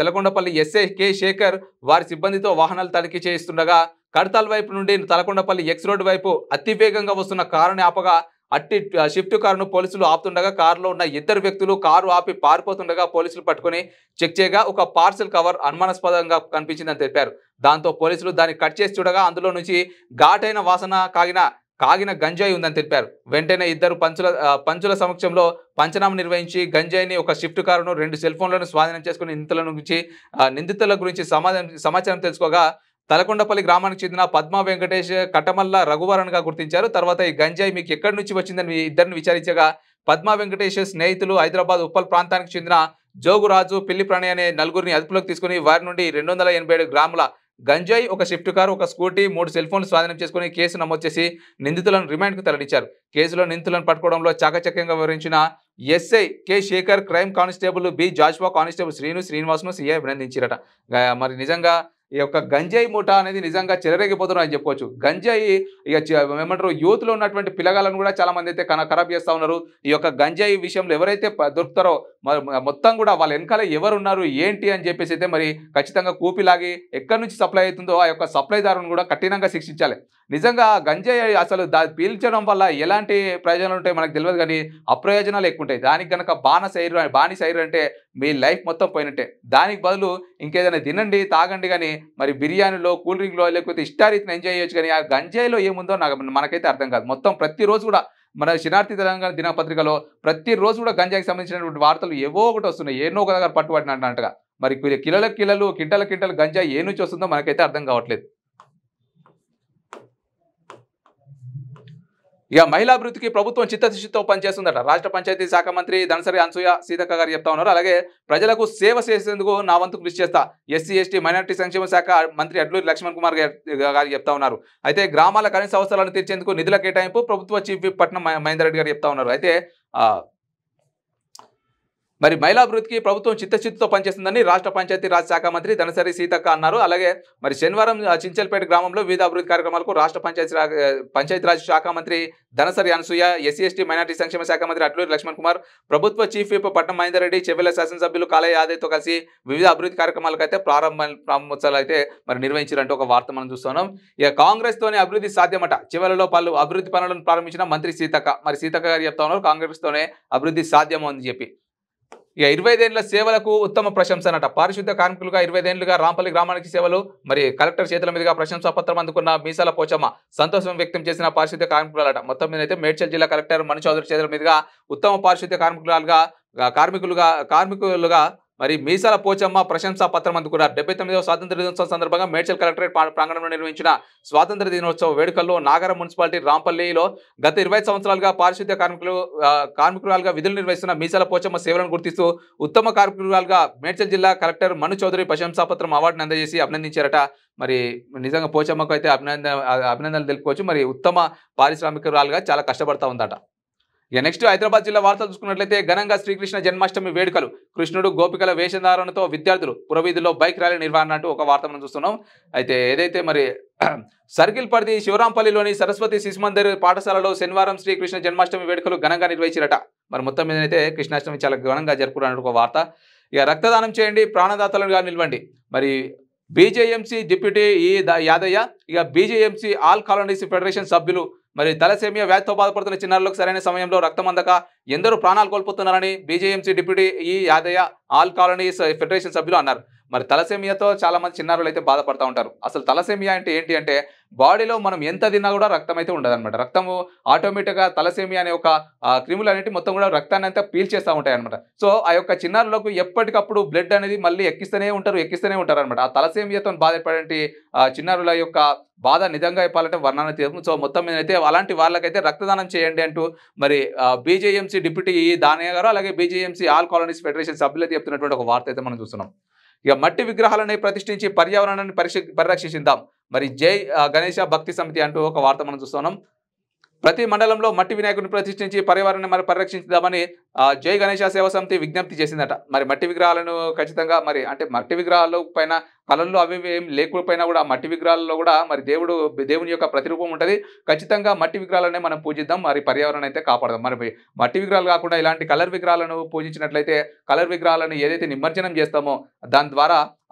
తెలకొండపల్లి ఎస్ఐ కె శేఖర్ వారి సిబ్బందితో వాహనాలు తనిఖీ చేయిస్తుండగా కడతాల్ వైపు నుండి తలకొండపల్లి ఎక్స్ రోడ్ వైపు అతివేగంగా వస్తున్న కారుని ఆపగా అట్టి షిఫ్ట్ కారును పోలీసులు ఆపుతుండగా కారులో ఉన్న ఇద్దరు వ్యక్తులు కారు ఆపి పారిపోతుండగా పోలీసులు పట్టుకుని చెక్ చేయగా ఒక పార్సల్ కవర్ అనుమానాస్పదంగా కనిపించిందని తెలిపారు. దాంతో పోలీసులు దాన్ని కట్ చేసి చూడగా అందులో నుంచి ఘాటైన వాసన కాగిన గంజాయి ఉందని తెలిపారు. వెంటనే ఇద్దరు పంచుల సమక్షంలో పంచనామా నిర్వహించి గంజాయిని ఒక షిఫ్ట్ కారును 2 సెల్ ఫోన్లను స్వాధీనం చేసుకుని నిందితుల గురించి సమాచారం తెలుసుకోగా తలకొండపల్లి గ్రామానికి చెందిన పద్మా వెంకటేష్, కటమల్ల రఘువరన్గా గుర్తించారు. తర్వాత ఈ గంజాయి మీకు ఎక్కడి నుంచి వచ్చిందని ఇద్దరిని విచారించగా పద్మా వెంకటేష్ స్నేహితులు హైదరాబాద్ ఉప్పల్ ప్రాంతానికి చెందిన జోగురాజు, పిల్లి ప్రణయ్ అనే నలుగురిని అదుపులోకి తీసుకుని వారి నుండి 287 గ్రాముల గంజాయి, ఒక షిఫ్ట్ కారు, ఒక స్కూటీ, 3 సెల్ ఫోన్లు స్వాధీనం చేసుకుని కేసు నమోదు చేసి నిందితులను రిమాండ్కు తరలించారు. కేసులో నిందితులను పట్టుకోవడంలో చాకచక్యంగా వివరించిన SI K Sekhar, crime constable B Joshua, constable శ్రీనివాస్ను సిఐ అభినందించారట. మరి నిజంగా ఈ యొక్క గంజాయి మూట అనేది నిజంగా చెలరేగిపోతున్నారని చెప్పుకోవచ్చు. గంజాయి ఇక ఏమంటారు యూత్లో ఉన్నటువంటి పిల్లగాలను కూడా చాలా మంది అయితే ఖరాబ్ చేస్తూ ఉన్నారు. ఈ యొక్క గంజాయి విషయంలో ఎవరైతే దొరుకుతారో మొత్తం కూడా వాళ్ళ వెనకాల ఎవరున్నారు ఏంటి అని చెప్పేసి అయితే మరి ఖచ్చితంగా కూపిలాగి ఎక్కడి నుంచి సప్లై అవుతుందో ఆ యొక్క సప్లైదారును కూడా కఠినంగా శిక్షించాలి. నిజంగా గంజాయి అసలు పీల్చడం వల్ల ఎలాంటి ప్రయోజనాలు ఉంటాయి మనకు తెలియదు, కానీ అప్రయోజనాలు ఎక్కువ ఉంటాయి. దానికి కనుక బానిసైరు అంటే మీ లైఫ్ మొత్తం పోయినట్టే. దానికి బదులు ఇంకేదైనా తినండి, తాగండి, కానీ మరి బిర్యానీలో, కూల్ డ్రింక్లో లేకపోతే ఇష్టారీతిని ఎంజాయ్ చేయొచ్చు. కానీ ఆ గంజాయిలో ఏముందో మనకైతే అర్థం కాదు. మొత్తం ప్రతిరోజు కూడా మన శనార్థి తెలంగాణ దినపత్రికలో ప్రతిరోజు కూడా గంజాయికి సంబంధించినటువంటి వార్తలు ఏవో ఒకటి వస్తున్నాయి, ఏనో ఒక దగ్గర పట్టుబడినట్టుగా. మరి కింటల గంజాయి ఏ నుంచి వస్తుందో మనకైతే అర్థం కావట్లేదు. ఇక మహిళాభివృద్ధికి ప్రభుత్వం చిత్తశుద్ధితో పనిచేస్తుందట. రాష్ట్ర పంచాయతీ శాఖ మంత్రి ధనసరి అనసూయ సీతక్క గారు చెప్తా ఉన్నారు. అలాగే ప్రజలకు సేవ చేసేందుకు నా వంతు కృషి చేస్తా ఎస్సీ ఎస్టీ మైనారిటీ సంక్షేమ శాఖ మంత్రి అడ్లూరి లక్ష్మణ్ కుమార్ గారు చెప్తా ఉన్నారు. అయితే గ్రామాల కనీస అవసరాలను తీర్చేందుకు నిధుల కేటాయింపు ప్రభుత్వ చీఫ్ విప్ పట్నం మహేందర్ రెడ్డి గారు చెప్తా ఉన్నారు. అయితే మరి మహిళాభివృద్ధికి ప్రభుత్వం చిత్తశుద్ధితో పనిచేస్తుందని రాష్ట్ర పంచాయతీ రాజ్ శాఖ మంత్రి ధనసరి సీతక్క అన్నారు. అలాగే మరి శనివారం చించల్పేట గ్రామంలో వివిధ అభివృద్ధి కార్యక్రమాలకు రాష్ట్ర పంచాయతీరాజ్ శాఖ మంత్రి Dhanasari Anasuya, SC ST minority సంక్షేమ శాఖ మంత్రి అడ్లూరి లక్ష్మణ్ కుమార్, ప్రభుత్వ చీఫ్ విప్ పట్నం మహేందర్ రెడ్డి, చెవెళ్ల శాసనసభ్యులు కాలయ యాదయ్తో కలిసి వివిధ అభివృద్ధి కార్యక్రమాలకు అయితే ప్రారంభోత్సవాలు అయితే మరి నిర్వహించారంటూ ఒక వార్త మనం చూస్తున్నాం. ఇక కాంగ్రెస్ తోనే అభివృద్ధి సాధ్యమట. చివరిలో పలు అభివృద్ధి పనులను ప్రారంభించిన మంత్రి సీతక్క. మరి సీతక్క గారు చెప్తా ఉన్నారు కాంగ్రెస్ తోనే అభివృద్ధి సాధ్యం అని చెప్పి. ఇక 25 ఏళ్ల సేవలకు ఉత్తమ ప్రశంసనట. పారిశుద్ధ్య కార్మికులుగా 25 ఏళ్లుగా రాంపల్లి గ్రామానికి సేవలు. మరి కలెక్టర్ చేతుల మీదుగా ప్రశంసా పత్రం అందుకున్న మీసాల పోచమ్మ సంతోషం వ్యక్తం చేసిన పారిశుద్ధ్య కార్మికులట. మొత్తం మీద అయితే మేడ్చల్ జిల్లా కలెక్టర్ మను చౌదరి చేతుల మీదుగా ఉత్తమ పారిశుద్ధ్య కార్మికులుగా మరి మీసాల పోచమ్మ ప్రశంసా పత్రం అందుకున్నారు. 79వ స్వాతంత్ర దినోత్సవం సందర్భంగా మేడ్చల్ కలెక్టరేట్ ప్రాంగణంలో నిర్వహించిన స్వాతంత్ర దినోత్సవ వేడుకల్లో నాగర మున్సిపాలిటీ రాంపల్లిలో గత 25 సంవత్సరాలుగా పారిశుద్ధ్య కార్మికురాలుగా విధులు నిర్వహిస్తున్న మీసాల పోచమ్మ సేవలను గుర్తిస్తూ ఉత్తమ కార్మికురాలుగా మేడ్చల్ జిల్లా కలెక్టర్ మను చౌదరి ప్రశంసా పత్రం అవార్డును అందజేసి అభినందించారట. మరి నిజంగా పోచమ్మకు అయితే అభినందనలు తెలుపుకోవచ్చు. మరి ఉత్తమ పారిశ్రామికురాలుగా చాలా కష్టపడతా ఉందట. ఇక నెక్స్ట్ హైదరాబాద్ జిల్లా వార్తలు చూసుకున్నట్లయితే ఘనంగా శ్రీకృష్ణ జన్మాష్టమి వేడుకలు. కృష్ణుడు గోపికల వేషధారణతో విద్యార్థులు పురవీధుల్లో బైక్ ర్యాలీ నిర్వహణ అంటూ ఒక వార్త మనం చూస్తున్నాం. అయితే ఏదైతే మరి సర్కిల్ పరిధి శివరాంపల్లిలోని సరస్వతి శిశు మందిర్ పాఠశాలలో శనివారం శ్రీకృష్ణ జన్మాష్టమి వేడుకలు ఘనంగా నిర్వహించారట. మరి మొత్తం మీద అయితే కృష్ణాష్టమి చాలా ఘనంగా జరుపుకున్నట్టు ఒక వార్త. ఇక రక్తదానం చేయండి, ప్రాణదాతలుగా నిలవండి. మరి బీజేఎంసీ డిప్యూటీ యాదయ్య, ఇక బీజేఎంసీ ఆల్ కాలనీస్ ఫెడరేషన్ సభ్యులు మరి తలసేమియా వ్యాధితో బాధపడుతున్న చిన్నారులకు సరైన సమయంలో రక్తం అందక ఎందరో ప్రాణాలు కోల్పోతున్నారని BJMC deputy Yadaiah all colonies federation సభ్యులు అన్నారు. మరి తలసేమియాతో చాలా మంది చిన్నారులు అయితే బాధపడుతూ ఉంటారు. అసలు తలసేమియా అంటే ఏంటి అంటే బాడీలో మనం ఎంత తిన్నా కూడా రక్తం అయితే ఉండదన్నమాట. రక్తము ఆటోమేటిక్గా తలసేమియా అనే ఒక క్రిములు అనేవి మొత్తం కూడా రక్తాన్ని అంతా పీల్చేస్తూ ఉంటాయి అనమాట. సో ఆ యొక్క చిన్నారులకు ఎప్పటికప్పుడు బ్లడ్ అనేది మళ్ళీ ఎక్కిస్తూనే ఉంటారు అనమాట. ఆ తలసేమియాతో బాధపడే చిన్నారుల యొక్క బాధ నిజంగా చెప్పాలంటే వర్ణనాతీతం. సో మొత్తం మీద అయితే అలాంటి వాళ్ళకైతే రక్తదానం చేయండి అంటూ మరి బీజేఎంసీ డిప్యూటీ దానయ్య గారు అలాగే బీజేఎంసీ ఆల్ కాలనీస్ ఫెడరేషన్ సభ్యులైతే చెప్తున్నటువంటి ఒక వార్త అయితే మనం చూస్తున్నాం. ఇక మట్టి విగ్రహాలని ప్రతిష్ఠించి పర్యావరణాన్ని పరిరక్షించుదాం. మరి జై గణేష భక్తి సమితి అంటూ ఒక వార్త మనం చూస్తున్నాం. ప్రతి మండలంలో మట్టి వినాయకుడిని ప్రతిష్ఠించి పర్యావరణాన్ని మరి పరిరక్షించుదామని జై గణేష సేవా సమితి విజ్ఞప్తి చేసిందట. మరి మట్టి విగ్రహాలను ఖచ్చితంగా మరి అంటే మట్టి విగ్రహాల పైన కళల్లో అవి ఏం లేకపోయినా కూడా మట్టి విగ్రహాలలో కూడా మరి దేవుని యొక్క ప్రతిరూపం ఉంటుంది. ఖచ్చితంగా మట్టి విగ్రహాలనే మనం పూజిద్దాం, మరి పర్యావరణం అయితే కాపాడదాం. మరి మట్టి విగ్రహాలు కాకుండా ఇలాంటి కలర్ విగ్రహాలను పూజించినట్లయితే కలర్ విగ్రహాలను ఏదైతే నిమజ్జనం చేస్తామో దాని ద్వారా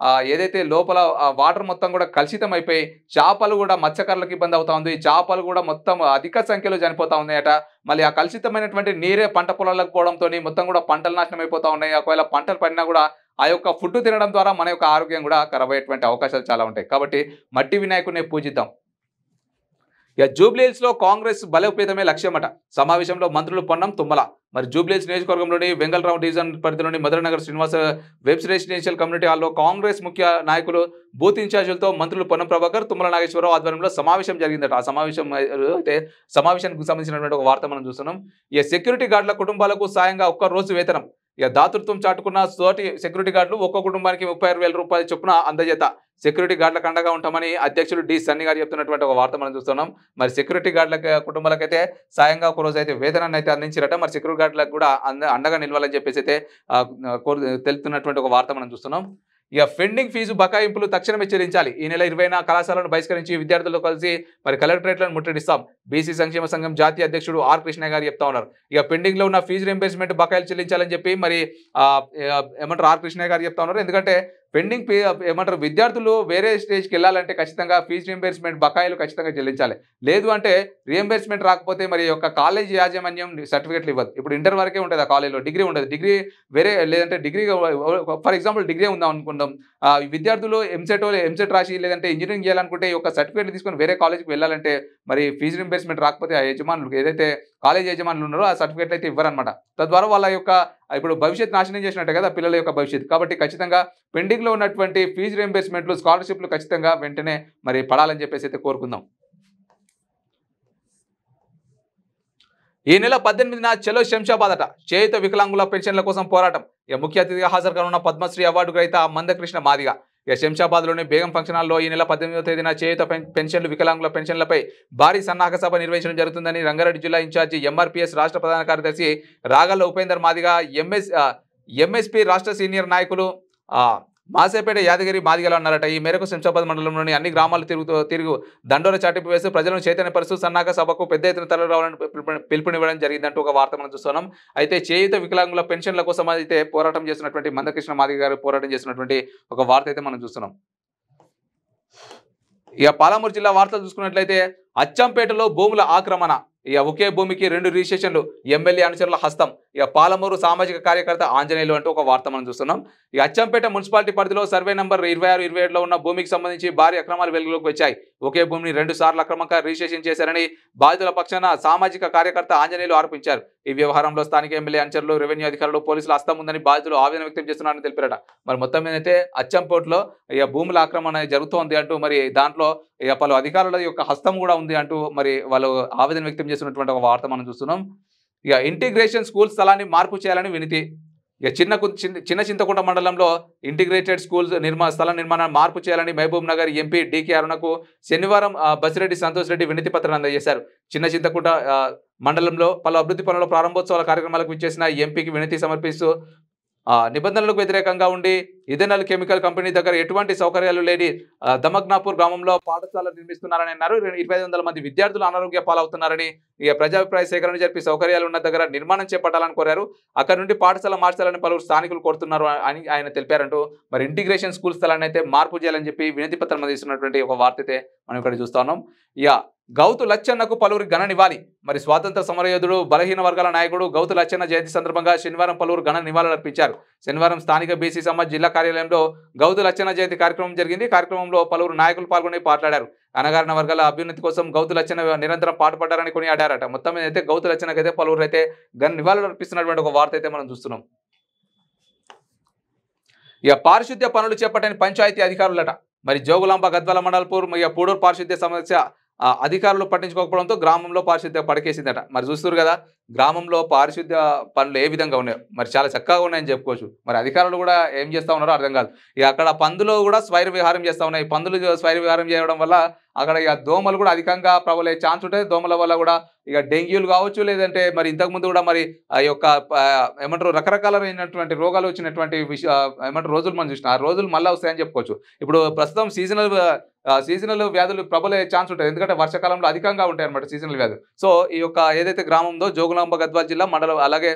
ఏదైతే లోపల వాటర్ మొత్తం కూడా కలుషితం అయిపోయి చేపలు కూడా మత్స్యకారులకు ఇబ్బంది అవుతా ఉంది. చేపలు కూడా మొత్తం అధిక సంఖ్యలో చనిపోతా ఉన్నాయట. మళ్ళీ ఆ కలుషితమైనటువంటి నీరే పంట పొలాలకు పోవడంతో మొత్తం కూడా పంటలు నాశనం అయిపోతా ఉన్నాయి. ఒకవేళ పంటలు పడినా కూడా ఆ యొక్క ఫుడ్ తినడం ద్వారా మన యొక్క ఆరోగ్యం కూడా ఖరాబ్ అయ్యేటువంటి అవకాశాలు చాలా ఉంటాయి. కాబట్టి మట్టి వినాయకుడిని పూజిద్దాం. జూబ్లీహిల్స్ లో కాంగ్రెస్ బలోపేతమే లక్ష్యమట. సమావేశంలో మంత్రులు పొన్నం తుమ్మల. మరి జూబ్లీహిల్స్ నియోజకవర్గంలోని వెంగళరావు డివిజన్ పరిధిలోని Madhuranagar Srinivasa webs residential community హాల్లో కాంగ్రెస్ ముఖ్య నాయకులు బూత్ ఇన్ఛార్జీలతో మంత్రులు పొన్నం ప్రభాకర్, తుమ్మల నాగేశ్వరరావు ఆధ్వర్యంలో సమావేశం జరిగిందట. ఆ సమావేశానికి సంబంధించినటువంటి ఒక వార్త మనం చూస్తున్నాం. సెక్యూరిటీ గార్డుల కుటుంబాలకు సాయంగా ఒక్క రోజు వేతనం. దాతృత్వం చాటుకున్న తోటి సెక్యూరిటీ గార్డులు ఒక్కో కుటుంబానికి 36,000 రూపాయల చొప్పున అందజేత. సెక్యూరిటీ గార్డులకు అండగా ఉంటామని అధ్యక్షుడు డి సన్ని గారు చెప్తున్నటువంటి ఒక వార్త మనం చూస్తున్నాం. మరి సెక్యూరిటీ గార్డుల కుటుంబాలకైతే సాయంగా ఒక రోజు అయితే వేతనాన్ని అయితే అందించారట. మరి సెక్యూరిటీ గార్డులకు కూడా అండగా నిలవాలని చెప్పేసి అయితే తెలుపుతున్నటువంటి ఒక వార్త మనం చూస్తున్నాం. పెండింగ్ ఫీజు బకాయింపులు తక్షణమే చెల్లించాలి. ఈ నెల 20న కళాశాలను బహిష్కరించి విద్యార్థులతో కలిసి మరి కలెక్టరేట్లను ముట్టడిస్తాం. బీసీ సంక్షేమ సంఘం జాతీయ అధ్యక్షుడు ఆర్ కృష్ణ గారు చెప్తా ఉన్నారు. పెండింగ్ లో ఉన్న ఫీజు రీంబర్స్మెంట్ బకాయిలు చెల్లించాలని చెప్పి మరి ఏమంటారు ఆర్ కృష్ణ గారు చెప్తా ఉన్నారు. ఎందుకంటే పెండింగ్ ఏమంటారు విద్యార్థులు వేరే స్టేజ్కి వెళ్ళాలంటే ఖచ్చితంగా ఫీజు రీంబర్స్మెంట్ బకాయిలు ఖచ్చితంగా చెల్లించాలి. లేదు అంటే రీంబర్స్మెంట్ రాకపోతే మరి యొక్క కాలేజ్ యాజమాన్యం సర్టిఫికేట్లు ఇవ్వదు. ఇప్పుడు ఇంటర్ వరకే ఉంటుంది, ఆ కాలేజ్లో డిగ్రీ ఉండదు. డిగ్రీ వేరే లేదంటే డిగ్రీ ఫర్ ఎగ్జాంపుల్ డిగ్రీ ఉందాం అనుకుందాం, విద్యార్థులు ఎంసెట్ రాసి లేదంటే ఇంజనీరింగ్ చేయాలనుకుంటే ఒక సర్టిఫికేట్ తీసుకొని వేరే కాలేజ్కి వెళ్ళాలంటే మరి ఫీజు రీంబర్స్మెంట్ రాకపోతే ఆ యజమానులు ఏదైతే కాలేజ్ యజమానులు ఉన్నారో ఆ సర్టిఫికేట్లు అయితే ఇవ్వరనమాట. తద్వారా వాళ్ళ యొక్క ఇప్పుడు భవిష్యత్ నాశనం చేసినట్టే కదా పిల్లల యొక్క భవిష్యత్తు. కాబట్టి ఖచ్చితంగా పెండింగ్ లో ఉన్నటువంటి ఫీజు రీంబర్స్మెంట్లు స్కాలర్షిప్లు ఖచ్చితంగా వెంటనే మరి పడాలని చెప్పేసి అయితే కోరుకుందాం. ఈ నెల 18న చలో శంషాబాద్ అట. చేయుత వికలాంగుల పెన్షన్ల కోసం పోరాటం. ముఖ్య అతిథిగా హాజరు కానున్న పద్మశ్రీ అవార్డు గ్రహీత మందకృష్ణ మాదిగ. శంషాబాద్లోని బేగం ఫంక్షన్ హాల్లో ఈ నెల 18వ తేదీన చేయుత పెన్షన్లు వికలాంగుల పెన్షన్లపై భారీ సన్నాహక సభ నిర్వహించడం జరుగుతుందని రంగారెడ్డి జిల్లా ఇన్ఛార్జి ఎంఆర్పీఎస్ రాష్ట్ర ప్రధాన కార్యదర్శి రాగల్ల ఉపేందర్ మాదిగ, ఎంఎస్పీ రాష్ట్ర సీనియర్ నాయకులు మాసేపేట యాదగిరి మాదిగలు అన్నారట. ఈ మేరకు శంషాబాద్ మండలంలోని అన్ని గ్రామాలు తిరుగు దండోర చాటింపు వేస్తూ ప్రజలను చైతన్యపరుస్తూ సన్నాహక సభకు పెద్ద ఎత్తున తరలిరావాలని పిలుపునివ్వడం జరిగిందంటూ ఒక వార్త మనం చూస్తున్నాం. అయితే చేయుత వికలాంగుల పెన్షన్ల కోసం అయితే పోరాటం చేస్తున్నటువంటి మందకృష్ణ మాదిగ గారు పోరాటం చేస్తున్నటువంటి ఒక వార్త అయితే మనం చూస్తున్నాం. పాలమూరు జిల్లా వార్తలు చూసుకున్నట్లయితే అచ్చంపేటలో భూముల ఆక్రమణ. ఒకే భూమికి 2 రిజిస్ట్రేషన్లు, ఎమ్మెల్యే అనుచరుల హస్తం. పాలమూరు సామాజిక కార్యకర్త ఆంజనేయులు అంటూ ఒక వార్త మనం చూస్తున్నాం. అచ్చంపేట మున్సిపాలిటీ పరిధిలో సర్వే నంబర్ 26, 27లో ఉన్న భూమికి సంబంధించి భారీ అక్రమాలు వెలుగులోకి వచ్చాయి. ఒకే భూమిని 2 సార్లు అక్రమంగా రిజిస్ట్రేషన్ చేశారని బాధితుల పక్షాన సామాజిక కార్యకర్త ఆంజనేయులు ఆరోపించారు. ఈ వ్యవహారంలో స్థానిక ఎమ్మెల్యే అనుచరులు, రెవెన్యూ అధికారులు, పోలీసుల హస్తం ఉందని బాధితులు ఆవేదన వ్యక్తం చేస్తున్నారని తెలిపారట. మరి మొత్తం మీదైతే అచ్చంపేటలో భూముల ఆక్రమణ జరుగుతోంది అంటూ మరి దాంట్లో పలు అధికారుల యొక్క హస్తం కూడా ఉంది అంటూ మరి వాళ్ళు ఆవేదన వ్యక్తం చేస్తున్నటువంటి ఒక వార్త మనం చూస్తున్నాం. ఇంటిగ్రేషన్ స్కూల్ స్థలాన్ని మార్పు చేయాలని వినతి. చిన్న చింతకుంట మండలంలో ఇంటిగ్రేటెడ్ స్కూల్స్ స్థల నిర్మాణాన్ని మార్పు చేయాలని మహబూబ్ నగర్ ఎంపీ డికే అరుణకు శనివారం బసిరెడ్డి సంతోష్ రెడ్డి వినతి పత్రం అందజేశారు. చిన్న చింతకుంట మండలంలో పలు అభివృద్ధి పనుల ప్రారంభోత్సవాల కార్యక్రమాలకు విచ్చేసిన ఎంపీకి వినతి సమర్పిస్తూ నిబంధనలకు వ్యతిరేకంగా ఉండి ఇథెనాల్ కెమికల్ కంపెనీ దగ్గర ఎటువంటి సౌకర్యాలు లేని దమగ్నాపూర్ గ్రామంలో పాఠశాల నిర్మిస్తున్నారని అన్నారు. 2,500 మంది విద్యార్థులు అనారోగ్య పాలవుతున్నారని, ప్రజాభిప్రాయ సేకరణ జరిపి సౌకర్యాలు ఉన్న దగ్గర నిర్మాణం చేపట్టాలని కోరారు. అక్కడ నుండి పాఠశాల మార్చాలని పలువురు స్థానికులు కోరుతున్నారు అని ఆయన తెలిపారంటూ మరి ఇంటిగ్రేషన్ స్కూల్ స్థలాన్ని అయితే మార్పు చేయాలని చెప్పి వినతి పత్రం అందిస్తున్నటువంటి ఒక వార్త అయితే మనం ఇక్కడ చూస్తా ఉన్నాం. గౌతు లచ్చన్నకు పలువురు ఘన నివాళి. మరి స్వాతంత్ర సమరయోధుడు, బలహీన వర్గాల నాయకుడు గౌతు లచ్చన్న జయంతి సందర్భంగా శనివారం పలువురు ఘన నివాళులర్పించారు. శనివారం స్థానిక బీసీ సమాజ్ జిల్లా కార్యాలయంలో గౌతు లచ్చన్న జయంతి కార్యక్రమం జరిగింది. కార్యక్రమంలో పలువురు నాయకులు పాల్గొని మాట్లాడారు. అణగారిన వర్గాల అభ్యున్నతి కోసం గౌతు లచ్చన్న నిరంతరం పాటుపడ్డారని కొనియాడారట. మొత్తం మీద అయితే గౌతు లచ్చన్నకైతే పలువురు అయితే ఘన నివాళులు అర్పిస్తున్నటువంటి ఒక వార్త అయితే మనం చూస్తున్నాం. పారిశుద్ధ్య పనులు చేపట్టని పంచాయతీ అధికారులట. మరి జోగులాంబ గద్వాల మండల్పూర్ పూడూరు పారిశుద్ధ్య సమస్య అధికారులు పట్టించుకోకపోవడంతో గ్రామంలో పారిశుద్ధ్య పడకేసిందట. మరి చూస్తున్నారు కదా, గ్రామంలో పారిశుద్ధ్య పనులు ఏ విధంగా ఉన్నాయో మరి చాలా చక్కగా ఉన్నాయని చెప్పుకోవచ్చు. మరి అధికారులు కూడా ఏం చేస్తా ఉన్నారో అర్థం కాదు. ఇక అక్కడ పందులు కూడా స్వైర విహారం చేస్తా ఉన్నాయి. పందులు స్వైర విహారం చేయడం వల్ల అక్కడ ఇక దోమలు కూడా అధికంగా ప్రబలే ఛాన్స్ ఉంటుంది. దోమల వల్ల కూడా ఇక డెంగ్యూలు కావచ్చు, లేదంటే మరి ఇంతకుముందు కూడా మరి ఆ యొక్క ఏమంటారు రకరకాలైనటువంటి రోగాలు వచ్చినటువంటి ఏమంటారు రోజులు మనం చూసినా ఆ రోజులు మళ్ళీ వస్తాయని చెప్పుకోవచ్చు. ఇప్పుడు ప్రస్తుతం సీజనల్ వ్యాధులు ప్రబలే ఛాన్స్ ఉంటుంది. ఎందుకంటే వర్షాకాలంలో అధికంగా ఉంటాయి అన్నమాట సీజనల్ వ్యాధులు. సో ఈ యొక్క ఏదైతే గ్రామం ఉందో జోగులాంబ గద్వాల జిల్లా మండలం, అలాగే